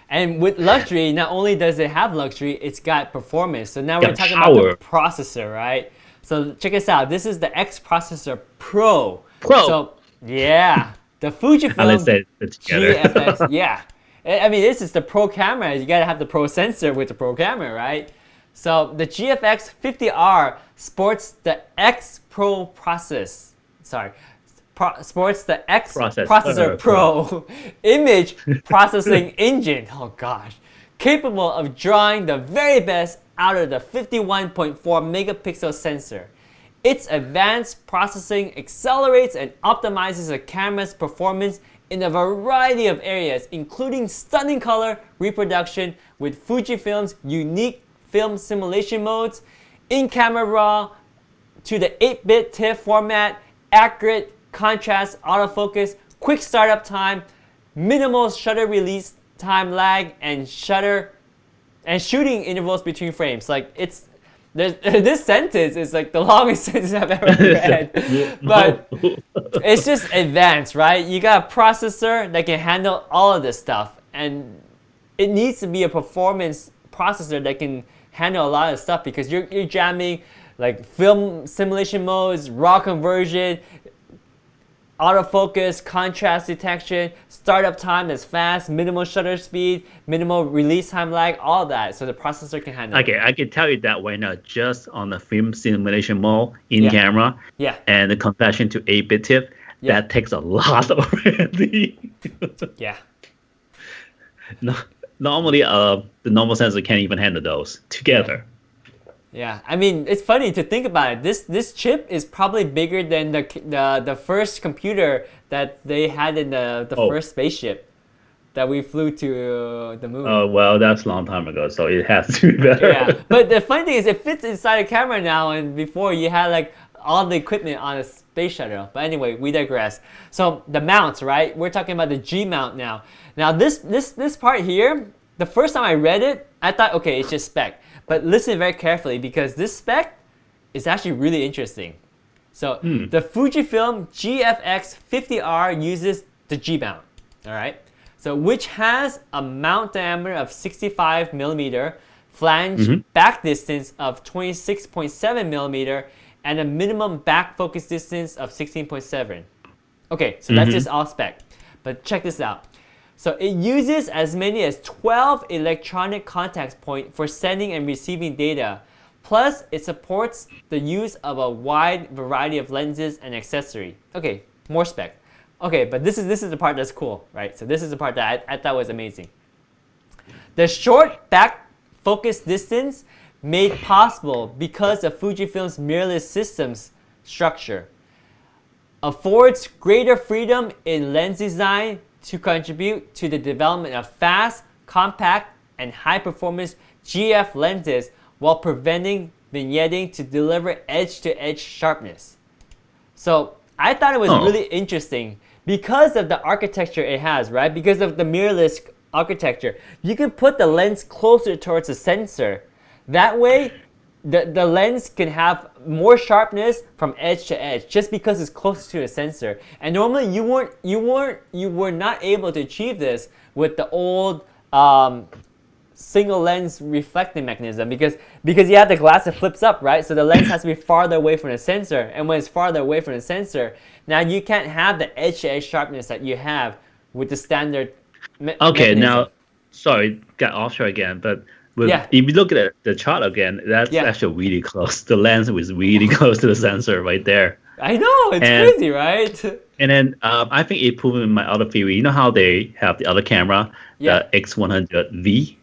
And with luxury, not only does it have luxury, it's got performance. So now we're talking about the processor, right? So check this out. This is the X Processor Pro. So yeah, the Fujifilm GFX. Yeah, I mean, this is the Pro camera. You gotta have the Pro sensor with the Pro camera, right? So the GFX50R sports the X Pro process. Sports the X Processor Pro image processing engine. Oh gosh, capable of drawing the very best out of the 51.4 megapixel sensor. Its advanced processing accelerates and optimizes the camera's performance in a variety of areas, including stunning color reproduction with Fujifilm's unique film simulation modes, in-camera RAW to the 8-bit TIFF format, accurate contrast autofocus, quick startup time, minimal shutter release time lag, and shooting intervals between frames. Like this sentence is like the longest sentence I've ever read, but it's just advanced, right? You got a processor that can handle all of this stuff, and it needs to be a performance processor that can handle a lot of stuff because you're jamming like film simulation modes, raw conversion, autofocus, contrast detection, startup time that's fast, minimal shutter speed, minimal release time lag, all that. So the processor can handle Okay, I can tell you that right now, just on the film simulation mode in camera, and the conversion to 8-bit TIFF, that takes a lot already. Yeah. No, normally, the normal sensor can't even handle those together. Yeah, I mean, it's funny to think about it. This chip is probably bigger than the first computer that they had in the first spaceship that we flew to the moon. Oh, well, that's a long time ago, so it has to be better. Yeah, but the funny thing is it fits inside a camera now, and before you had like all the equipment on a space shuttle. But anyway, we digress. So the mounts, right? We're talking about the G mount now. Now this part here, the first time I read it, I thought, okay, it's just spec. But listen very carefully because this spec is actually really interesting. So the Fujifilm GFX50R uses the G mount, all right? So which has a mount diameter of 65 millimeter, flange back distance of 26.7 millimeter, and a minimum back focus distance of 16.7. Okay, so that's just all spec. But check this out. So it uses as many as 12 electronic contact points for sending and receiving data. Plus, it supports the use of a wide variety of lenses and accessories. Okay, more spec. Okay, but this is the part that's cool, right? So this is the part that I thought was amazing. The short back focus distance made possible because of Fujifilm's mirrorless systems structure affords greater freedom in lens design to contribute to the development of fast, compact, and high-performance GF lenses while preventing vignetting to deliver edge-to-edge sharpness. So I thought it was really interesting because of the architecture it has, right? Because of the mirrorless architecture, you can put the lens closer towards the sensor. That way, the lens can have more sharpness from edge to edge just because it's closer to the sensor. And normally you were not able to achieve this with the old single lens reflecting mechanism because you have the glass that flips up, right? So the lens has to be farther away from the sensor, and when it's farther away from the sensor, now you can't have the edge to edge sharpness that you have with the standard mechanism. Now, sorry, got offshore again, but if you look at the chart again, that's actually really close. The lens was really close to the sensor right there. I know, it's crazy, right? And then I think it proved in my other theory. You know how they have the other camera, the X100V?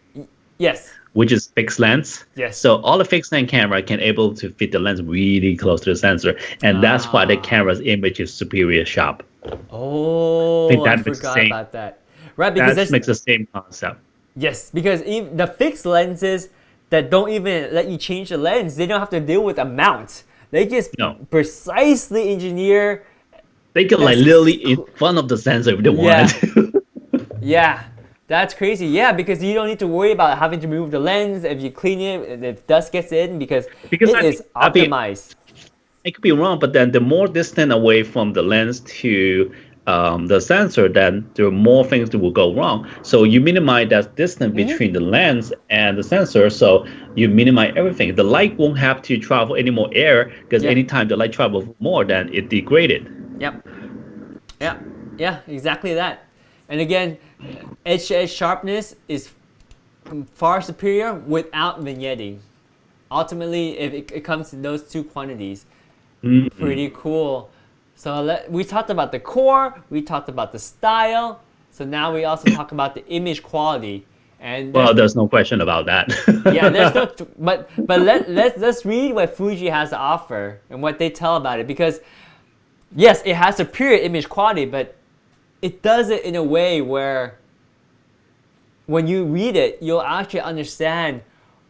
Yes. Which is fixed lens. Yes. So all the fixed lens camera can able to fit the lens really close to the sensor, and that's why the camera's image is superior sharp. Oh, I forgot about that. Right, because that makes the same concept. Yes, because even the fixed lenses that don't even let you change the lens, they don't have to deal with a mount. They just precisely engineer. They can like literally in front of the sensor if they want to. Yeah, that's crazy. Yeah, because you don't need to worry about having to remove the lens if you clean it, if dust gets in, because it is optimized. I could be wrong, but then the more distant away from the lens to the sensor, then there are more things that will go wrong. So you minimize that distance between the lens and the sensor, so you minimize everything. The light won't have to travel any more air because anytime the light travels more, then it degraded. Yep. Yeah, exactly that. And again, edge-to-edge sharpness is far superior without vignetting. Ultimately, if it comes to those two quantities, pretty cool. So we talked about the core, we talked about the style, so now we also talk about the image quality. And well, there's no question about that. yeah, there's no, but let's read what Fuji has to offer and what they tell about it, because yes, it has superior image quality, but it does it in a way where when you read it, you'll actually understand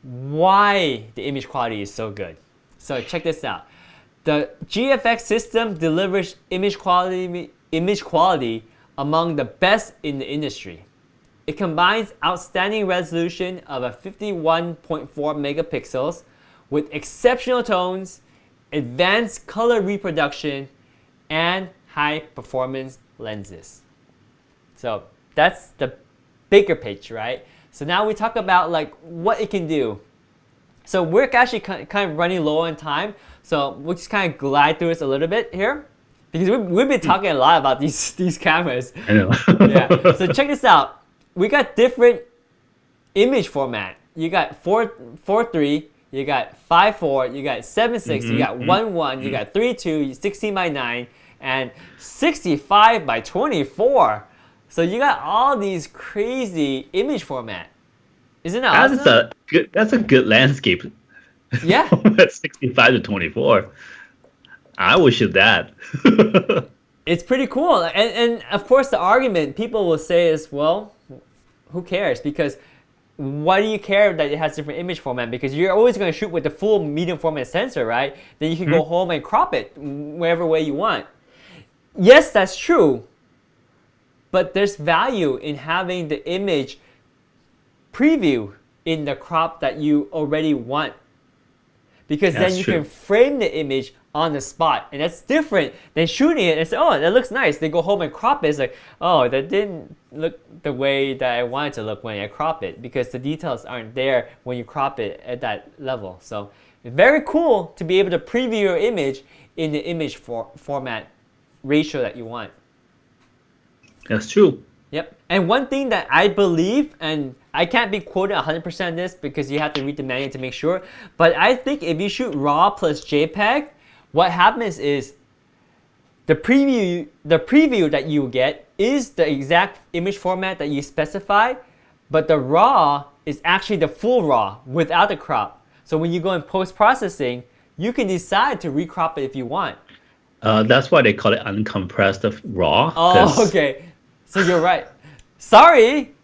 why the image quality is so good. So check this out. The GFX system delivers image quality among the best in the industry. It combines outstanding resolution of a 51.4 megapixels with exceptional tones, advanced color reproduction, and high performance lenses. So that's the bigger picture, right? So now we talk about like what it can do. So we're actually kind of running low on time, so we'll just kind of glide through this a little bit here, because we've been talking a lot about these cameras. I know. Yeah. So check this out. We got different image format. You got 4:3, you got 5:4, you got 7:6, you got 1:1, you got 3:2, 16:9, and 65:24. So you got all these crazy image format. Isn't that awesome? That's a good landscape. Yeah. At 65:24. I would shoot that. It's pretty cool. And of course the argument people will say is, well, who cares? Because why do you care that it has different image format? Because you're always going to shoot with the full medium format sensor, right? Then you can go home and crop it whatever way you want. Yes, that's true. But there's value in having the image preview in the crop that you already want. Because then you can frame the image on the spot. And that's different than shooting it and say, oh, that looks nice. They go home and crop it. It's like, oh, that didn't look the way that I want it to look when I crop it, because the details aren't there when you crop it at that level. So it's very cool to be able to preview your image in the image format ratio that you want. That's true. Yep. And one thing that I believe, and I can't be quoted 100% on this because you have to read the manual to make sure, but I think if you shoot RAW plus JPEG, what happens is the preview that you get is the exact image format that you specify, but the RAW is actually the full RAW without the crop. So when you go in post-processing, you can decide to recrop it if you want. That's why they call it uncompressed RAW. Oh, okay. So you're right. Sorry.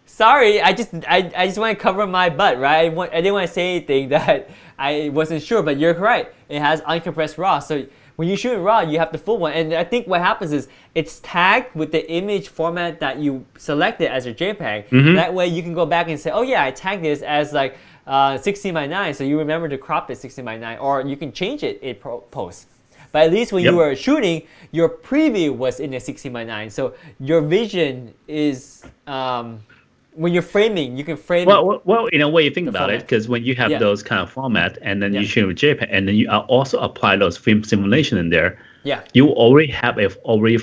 I just want to cover my butt, right? I didn't want to say anything that I wasn't sure, but you're right. It has uncompressed RAW. So when you shoot RAW, you have the full one. And I think what happens is it's tagged with the image format that you selected as your JPEG. That way you can go back and say, oh yeah, I tagged this as like 16:9. So you remember to crop it 16:9, or you can change it in post. But at least when you were shooting, your preview was in the 16:9. So your vision is, when you're framing, you can frame. Well, in a way, you think about it, because when you have those kind of format, and then you shoot with JPEG, and then you also apply those film simulation in there. Yeah. You already have already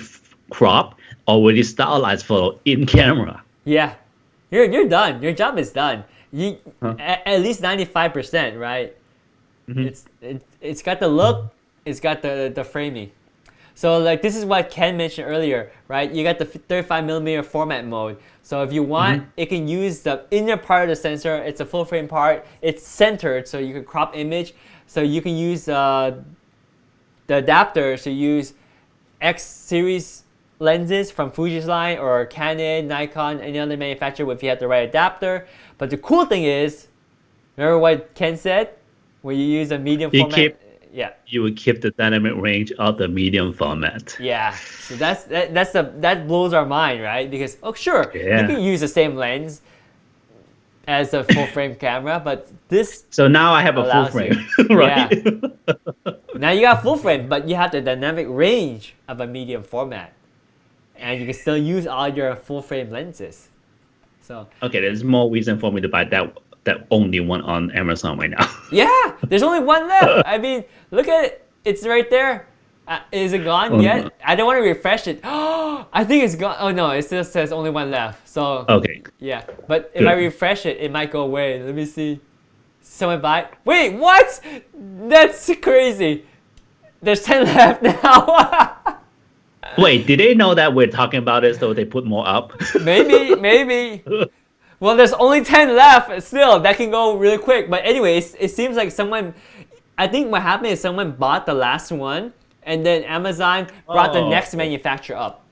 crop, already stylized photo in camera. Yeah, you're done. Your job is done. You at least 95%, right? It's got the look. It's got the framing. So like this is what Ken mentioned earlier, right? You got the 35mm format mode. So if you want, it can use the inner part of the sensor. It's a full frame part. It's centered, so you can crop image. So you can use the adapter to use X series lenses from Fuji's line, or Canon, Nikon, any other manufacturer if you have the right adapter. But the cool thing is, remember what Ken said? When you use a medium format. You would keep the dynamic range of the medium format. Yeah, so that blows our mind, right? Because you can use the same lens as a full frame camera, but this. So now I have a full frame, right? Yeah. Now you got full frame, but you have the dynamic range of a medium format, and you can still use all your full frame lenses. So. Okay, there's more reason for me to buy that only one on Amazon right now. Yeah, there's only one left. I mean, look at it. It's right there. Is it gone yet? No. I don't want to refresh it. I think it's gone. Oh no, it still says only one left. So okay. Yeah, but if I refresh it, it might go away. Let me see. Someone buy it. Wait, what? That's crazy. There's 10 left now. Wait, did they know that we're talking about it, so they put more up? Maybe. Well, there's only 10 left. Still, that can go really quick. But anyways, it seems like someone. I think what happened is someone bought the last one, and then Amazon brought the next manufacturer up,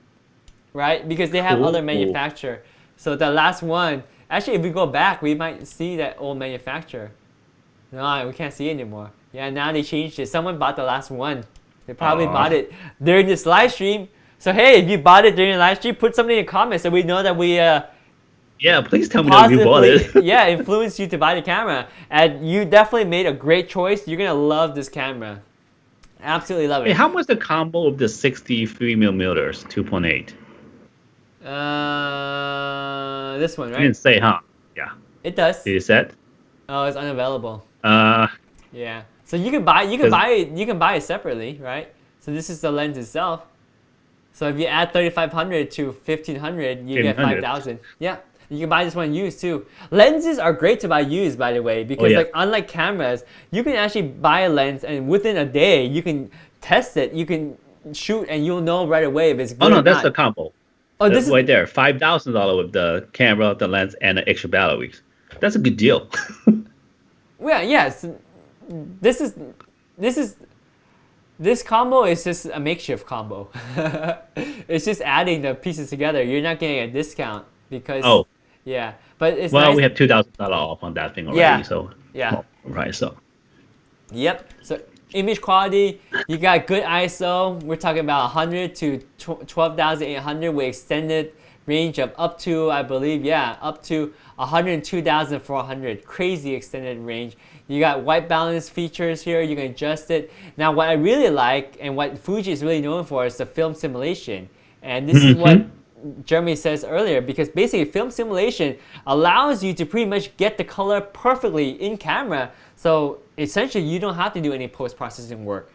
right? Because they have other manufacturer. So the last one. Actually, if we go back, we might see that old manufacturer. No, we can't see it anymore. Yeah, now they changed it. Someone bought the last one. They probably bought it during this live stream. So hey, if you bought it during the live stream, put something in the comments so we know that we yeah, please tell me that you bought it. Yeah, influenced you to buy the camera. And you definitely made a great choice. You're gonna love this camera. Absolutely love it. Hey, how much the combo of the 63mm 2.8? This one, right? You didn't say, huh? Yeah. It does. Did it set? Oh, it's unavailable. Yeah. So you can buy it separately, right? So this is the lens itself. So if you add 3500 to 1500, you get 5000. Yeah. You can buy this one used too. Lenses are great to buy used, by the way, because like unlike cameras, you can actually buy a lens and within a day you can test it. You can shoot and you'll know right away if it's good. Oh no, or that's not. the combo. Oh, this is right there, $5,000 with the camera, the lens, and the extra batteries. That's a good deal. Well, yes. This combo is just a makeshift combo. It's just adding the pieces together. You're not getting a discount because yeah, but it's nice. We have $2,000 off on that thing already. So right. So yep. So image quality, you got good ISO. We're talking about 100 to 12,800 with extended range of up to, I believe, up to 102,400. Crazy extended range. You got white balance features here. You can adjust it. Now, what I really like and what Fuji is really known for is the film simulation. And this is what Jeremy says earlier, because basically film simulation allows you to pretty much get the color perfectly in camera. So essentially, you don't have to do any post-processing work.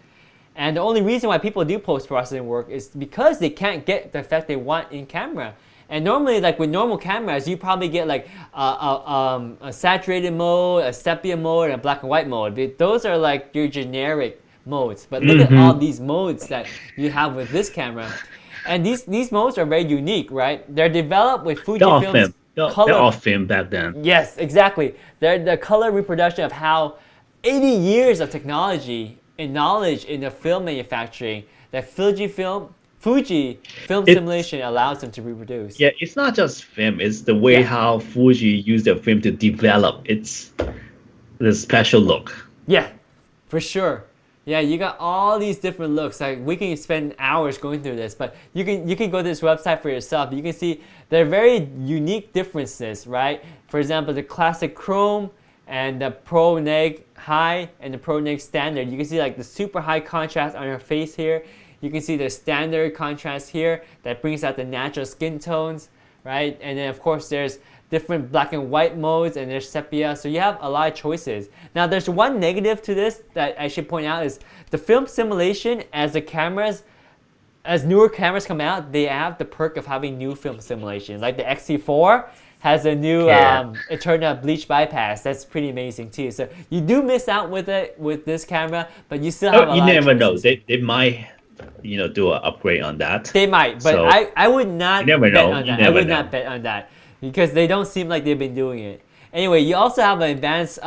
And the only reason why people do post-processing work is because they can't get the effect they want in camera. And normally, like with normal cameras, you probably get like a saturated mode, a sepia mode, and a black and white mode. Those are like your generic modes. But look at all these modes that you have with this camera. And these modes are very unique, right? They're developed with Fujifilm's color. They're all film back then. Yes, exactly. They're the color reproduction of how 80 years of technology and knowledge in the film manufacturing that Fuji film simulation allows them to reproduce. Yeah, it's not just film. It's the way how Fuji used their film to develop its the special look. Yeah, for sure. Yeah, you got all these different looks. Like we can spend hours going through this, but you can go to this website for yourself. You can see there are very unique differences, right? For example, the classic chrome and the pro neg high and the pro neg standard. You can see like the super high contrast on your face here. You can see the standard contrast here that brings out the natural skin tones, right? And then of course there's different black and white modes and there's sepia, so you have a lot of choices. Now there's one negative to this that I should point out is the film simulation as newer cameras come out, they have the perk of having new film simulation. Like the XT4 has a new Eterna bleach bypass. That's pretty amazing too. So you do miss out with it with this camera, but you still have a lot of choices. You never know. They might do an upgrade on that. They might, but so, I would not bet on that. I would not bet on that because they don't seem like they've been doing it. Anyway, you also have an advanced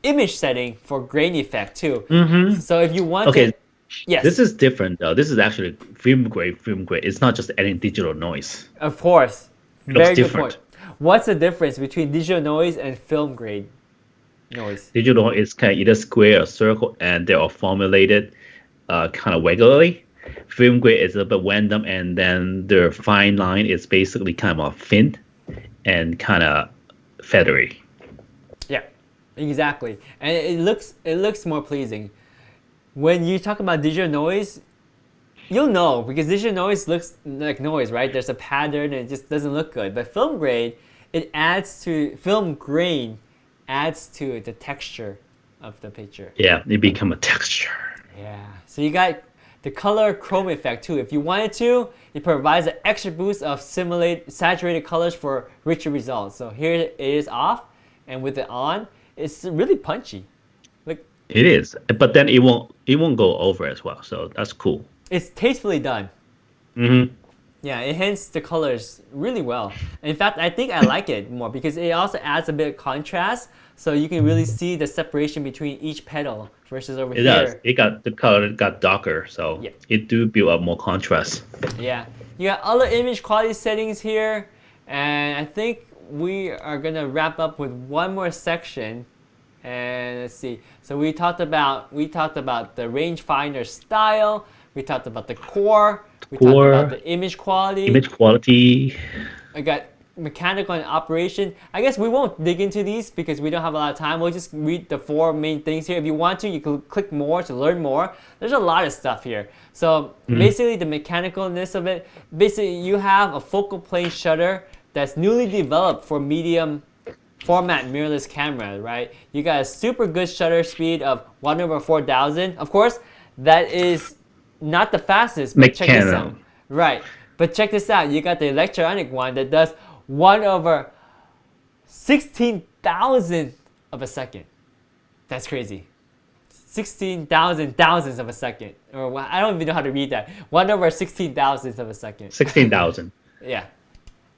image setting for grain effect too. So if you want to... Yes. This is different though. This is actually film grade. It's not just adding digital noise. Of course. Very good point. What's the difference between digital noise and film grade noise? Digital is kind of either square or circle, and they are formulated kind of regularly. Film grade is a bit random, and then the fine line is basically kind of thin and kind of feathery. Yeah, exactly, and it looks more pleasing. When you talk about digital noise, you'll know because digital noise looks like noise, right? There's a pattern and it just doesn't look good. But film grade, film grain adds to the texture of the picture. Yeah, it becomes a texture. Yeah, so you got the color chrome effect too. If you wanted to, it provides an extra boost of saturated colors for richer results. So here it is off, and with it on, it's really punchy. Like it is, but then it won't go over as well. So that's cool. It's tastefully done. Yeah, it enhances the colors really well. In fact, I think I like it more because it also adds a bit of contrast, so you can really see the separation between each petal versus over It does. here. It got the color got darker, so Yeah, it do build up more contrast. yeah. You got other image quality settings here, and I think we are gonna wrap up with one more section. And let's see. So we talked about the rangefinder style. We talked about the core. We talked about the image quality. Image quality. I got mechanical and operation. I guess we won't dig into these because we don't have a lot of time. We'll just read the 4 main things here. If you want to, you can click more to learn more. There's a lot of stuff here. So basically the mechanicalness of it, basically you have a focal plane shutter that's newly developed for medium format mirrorless camera, right? You got a super good shutter speed of 1/4000. Of course, that is not the fastest, but check this out. Right, but check this out. You got the electronic one that does 1/16,000 of a second. That's crazy. 16,000 thousandths of a second. Or I don't even know how to read that. 1/16,000th of a second. 16,000. Yeah.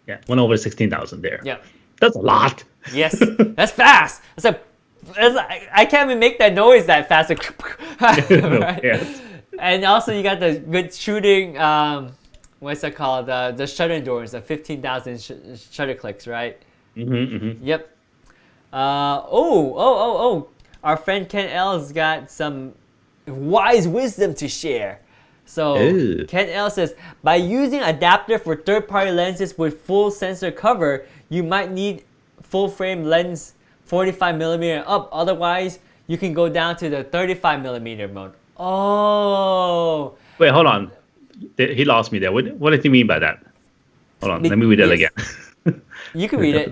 Yeah, 1/16,000 there. Yeah. That's a lot. Yes, that's fast. I can't even make that noise that fast. Right? Yes. And also you got the good shooting, what's that called? The shutter endurance, the 15,000 shutter clicks, right? Yep. Our friend Ken L's got some wise wisdom to share. So Ken L says, by using adapter for third-party lenses with full sensor cover, you might need full-frame lens 45mm up. Otherwise, you can go down to the 35mm mode. Oh. Wait, hold on. He lost me there. What did he mean by that? Hold on. Let me read that again. You can read it.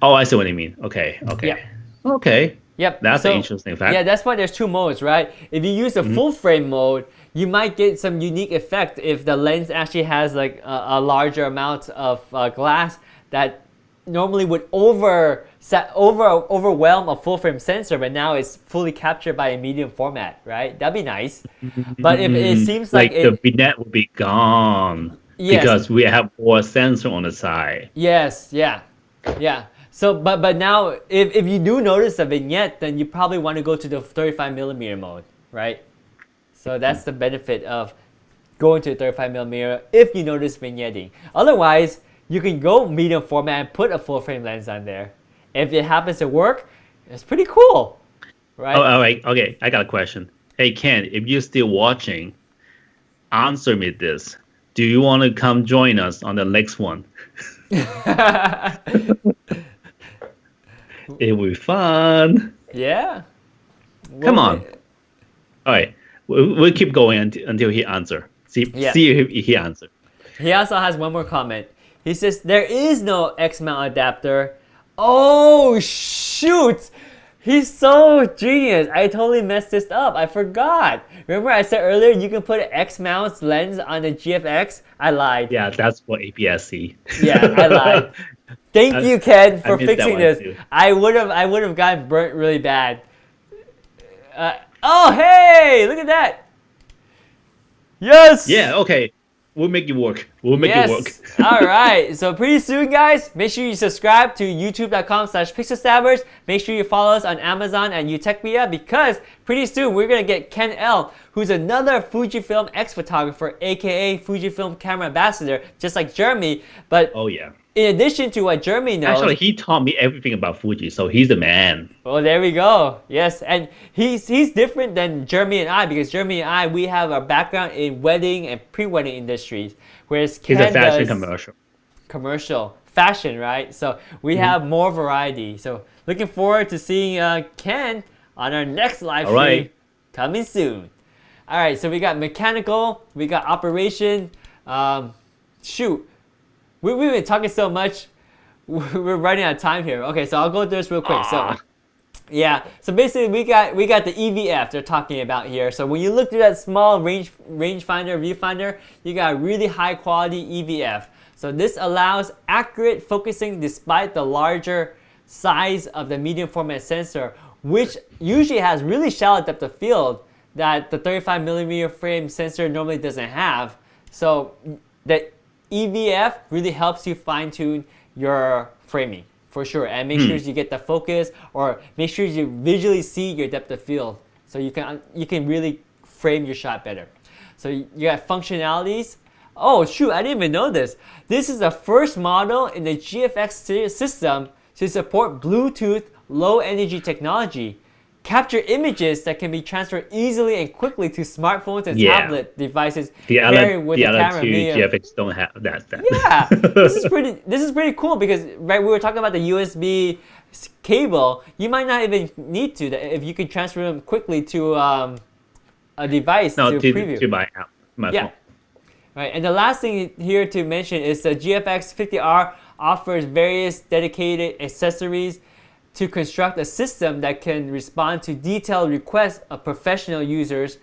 Oh, I see what you mean. Okay. Yeah. Okay. Yep. That's an interesting fact. Yeah, that's why there's 2 modes, right? If you use the full frame mode, you might get some unique effect if the lens actually has like a larger amount of glass that normally would overwhelm a full frame sensor, but now it's fully captured by a medium format, right? That'd be nice. But if it seems like the vignette will be gone because we have more sensor on the side. Yes, yeah. So, but now, if you do notice a vignette, then you probably want to go to the 35mm mode, right? So that's the benefit of going to the 35mm if you notice vignetting. Otherwise, you can go medium format and put a full frame lens on there. If it happens to work, it's pretty cool, right? Oh, all right. Okay, I got a question. Hey, Ken, if you're still watching, answer me this. Do you want to come join us on the next one? It will be fun. Yeah. Come on. All right. We'll keep going until he answers. See if he answers. He also has one more comment. He says, there is no X-mount adapter. Oh, shoot. He's so genius. I totally messed this up. I forgot. Remember I said earlier you can put an X-mount lens on the GFX? I lied. Yeah, that's for APS-C. Yeah, I lied. Thank you, Ken, for fixing this. Too. I would have gotten burnt really bad. Oh, hey, look at that. Yes. Yeah. Okay. We'll make it work. We'll make it work. All right. So pretty soon, guys, make sure you subscribe to youtube.com/pixelstabbers. Make sure you follow us on Amazon and Utechpia because pretty soon we're going to get Ken L, who's another Fujifilm ex-photographer, aka Fujifilm camera ambassador, just like Jeremy. But oh, yeah. In addition to what Jeremy knows... Actually, he taught me everything about Fuji, so he's the man. Well, there we go. Yes, and he's different than Jeremy and I because Jeremy and I, we have a background in wedding and pre-wedding industries, whereas Ken he's a fashion does commercial fashion, right? So we have more variety. So looking forward to seeing Ken on our next live stream coming soon. All right, so we got mechanical, we got operation. Shoot. We've been talking so much, we're running out of time here. Okay, so I'll go through this real quick. So, yeah, so basically we got the EVF they're talking about here. So when you look through that small rangefinder, viewfinder, you got a really high quality EVF. So this allows accurate focusing despite the larger size of the medium format sensor, which usually has really shallow depth of field that the 35mm frame sensor normally doesn't have. So the EVF really helps you fine tune your framing for sure, and make sure you get the focus, or make sure you visually see your depth of field, so you can really frame your shot better. So you got functionalities. Oh shoot, I didn't even know this. This is the first model in the GFX system to support Bluetooth low energy technology. Capture images that can be transferred easily and quickly to smartphones and tablet devices. The other two GFX don't have that. Yeah, this is pretty cool, because right, we were talking about the USB cable. You might not even need to, if you can transfer them quickly to a device to preview. To my phone. Right, and the last thing here to mention is the GFX50R offers various dedicated accessories to construct a system that can respond to detailed requests of professional users.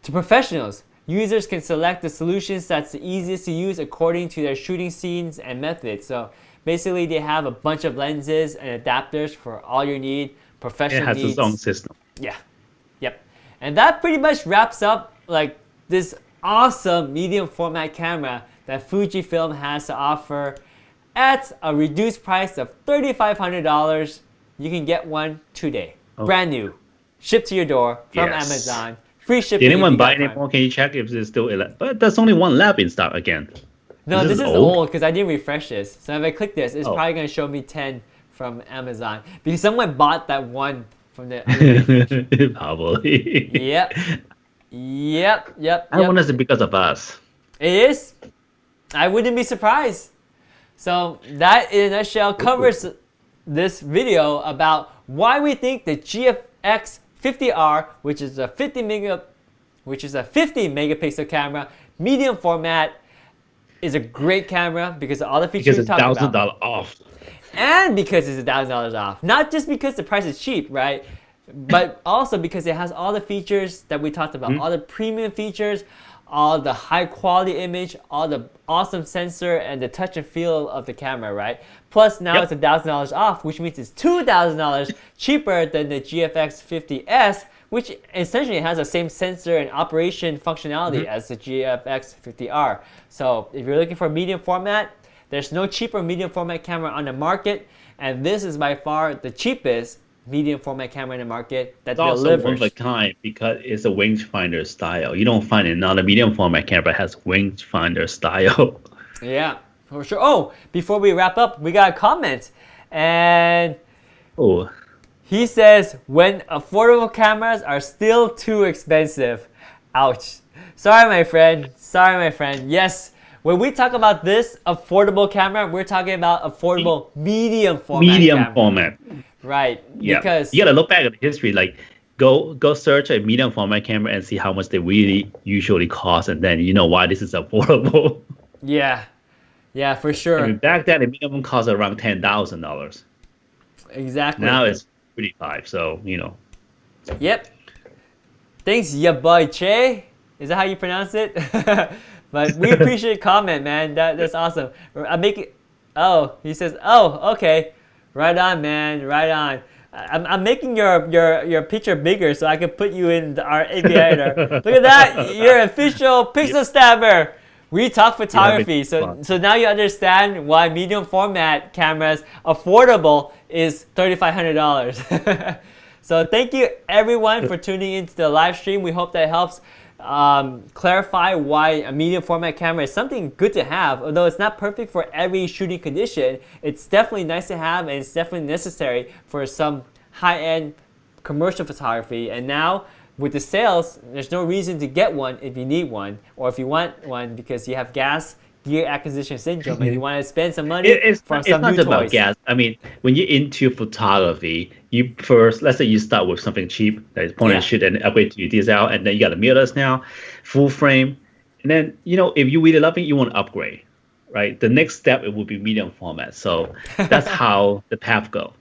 To professionals, users can select the solutions that's the easiest to use according to their shooting scenes and methods. So basically, they have a bunch of lenses and adapters for all your professional needs. It has its own system. Yeah, yep. And that pretty much wraps up like this awesome medium format camera that Fujifilm has to offer at a reduced price of $3,500. You can get one today, brand new, shipped to your door from Amazon. Free shipping. Did anyone buy any more? Can you check if it's still 11? But there's only one lab in stock again. No, this is old because I didn't refresh this. So if I click this, it's probably going to show me 10 from Amazon, because someone bought that one from the probably. Yep. I wonder if it's because of us. It is. I wouldn't be surprised. So that, in a nutshell, covers this video about why we think the GFX50R, which is a 50 megapixel camera, medium format, is a great camera because of all the features we talked about. Because it's $1,000 off. And because it's $1,000 off. Not just because the price is cheap, right? But also because it has all the features that we talked about, all the premium features, all the high quality image, all the awesome sensor, and the touch and feel of the camera, right? Plus now it's $1,000 off, which means it's $2,000 cheaper than the GFX50S, which essentially has the same sensor and operation functionality as the GFX50R. So if you're looking for a medium format, there's no cheaper medium format camera on the market, and this is by far the cheapest medium format camera in the market that delivers. It's also one of a kind because it's a rangefinder style. You don't find another medium format camera that has rangefinder style. Yeah, for sure. Oh, before we wrap up, we got a comment, and he says, when affordable cameras are still too expensive. Ouch. Sorry, my friend. Yes, when we talk about this affordable camera, we're talking about affordable medium format. Right. Yeah. Because you gotta look back at the history. Like, go search a medium format camera and see how much they really usually cost, and then you know why this is affordable. Yeah, for sure. I mean, back then, the minimum cost around $10,000. Exactly. Now it's $35,000. So you know. Yep. Thanks, ya boy Che. Is that how you pronounce it? But we appreciate the comment, man. That's awesome. He says, okay. Right on, man. Right on. I'm making your picture bigger so I can put you in our AV editor. Look at that. You're an official pixel stabber. We talk photography. So now you understand why medium format cameras affordable is $3,500. So thank you everyone for tuning into the live stream. We hope that helps clarify why a medium format camera is something good to have. Although it's not perfect for every shooting condition, it's definitely nice to have, and it's definitely necessary for some high-end commercial photography. And now with the sales, there's no reason to get one if you need one, or if you want one because you have gear acquisition syndrome and you want to spend some money for some new toys. It's not about gas. I mean, when you're into photography, you first, let's say you start with something cheap that is point and shoot and upgrade to your DSLR, and then you got a mirrorless now, full frame, and then if you really love it, you want to upgrade, right? The next step it would be medium format. So that's how the path go.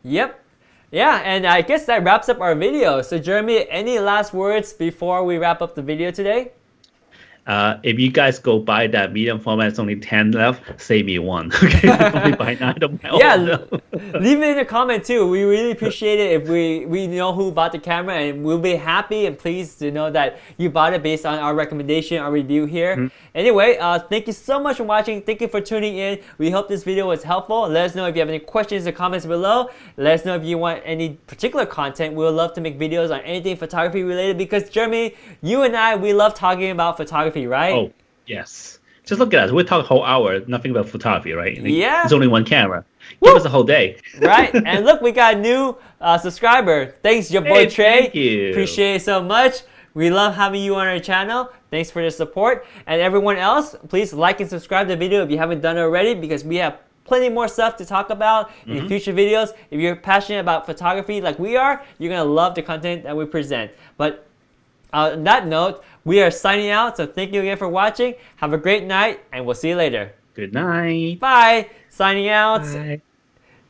Yep. Yeah, and I guess that wraps up our video. So Jeremy, any last words before we wrap up the video today? If you guys go buy that medium format, it's only 10 left. Save me one. Okay, only buy 9 of my own. Leave it in the comment too. We really appreciate it if we know who bought the camera, and we'll be happy and pleased to know that you bought it based on our recommendation, our review here. Anyway, thank you so much for watching. Thank you for tuning in. We hope this video was helpful. Let us know if you have any questions or comments below. Let us know if you want any particular content. We would love to make videos on anything photography related, because Jeremy, you and I, we love talking about photography, right? Oh, yes. Just look at us. We talk a whole hour, nothing about photography, right? Yeah. There's only one camera. Give us a whole day. Right. And look, we got a new subscriber. Thanks, your boy Trey. Thank you. Appreciate it so much. We love having you on our channel. Thanks for the support. And everyone else, please like and subscribe to the video if you haven't done it already, because we have plenty more stuff to talk about in future videos. If you're passionate about photography like we are, you're going to love the content that we present. But on that note, we are signing out. So thank you again for watching. Have a great night, and we'll see you later. Good night. Bye. Signing out. Bye.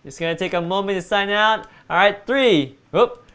Just going to take a moment to sign out. All right, 3. Whoop.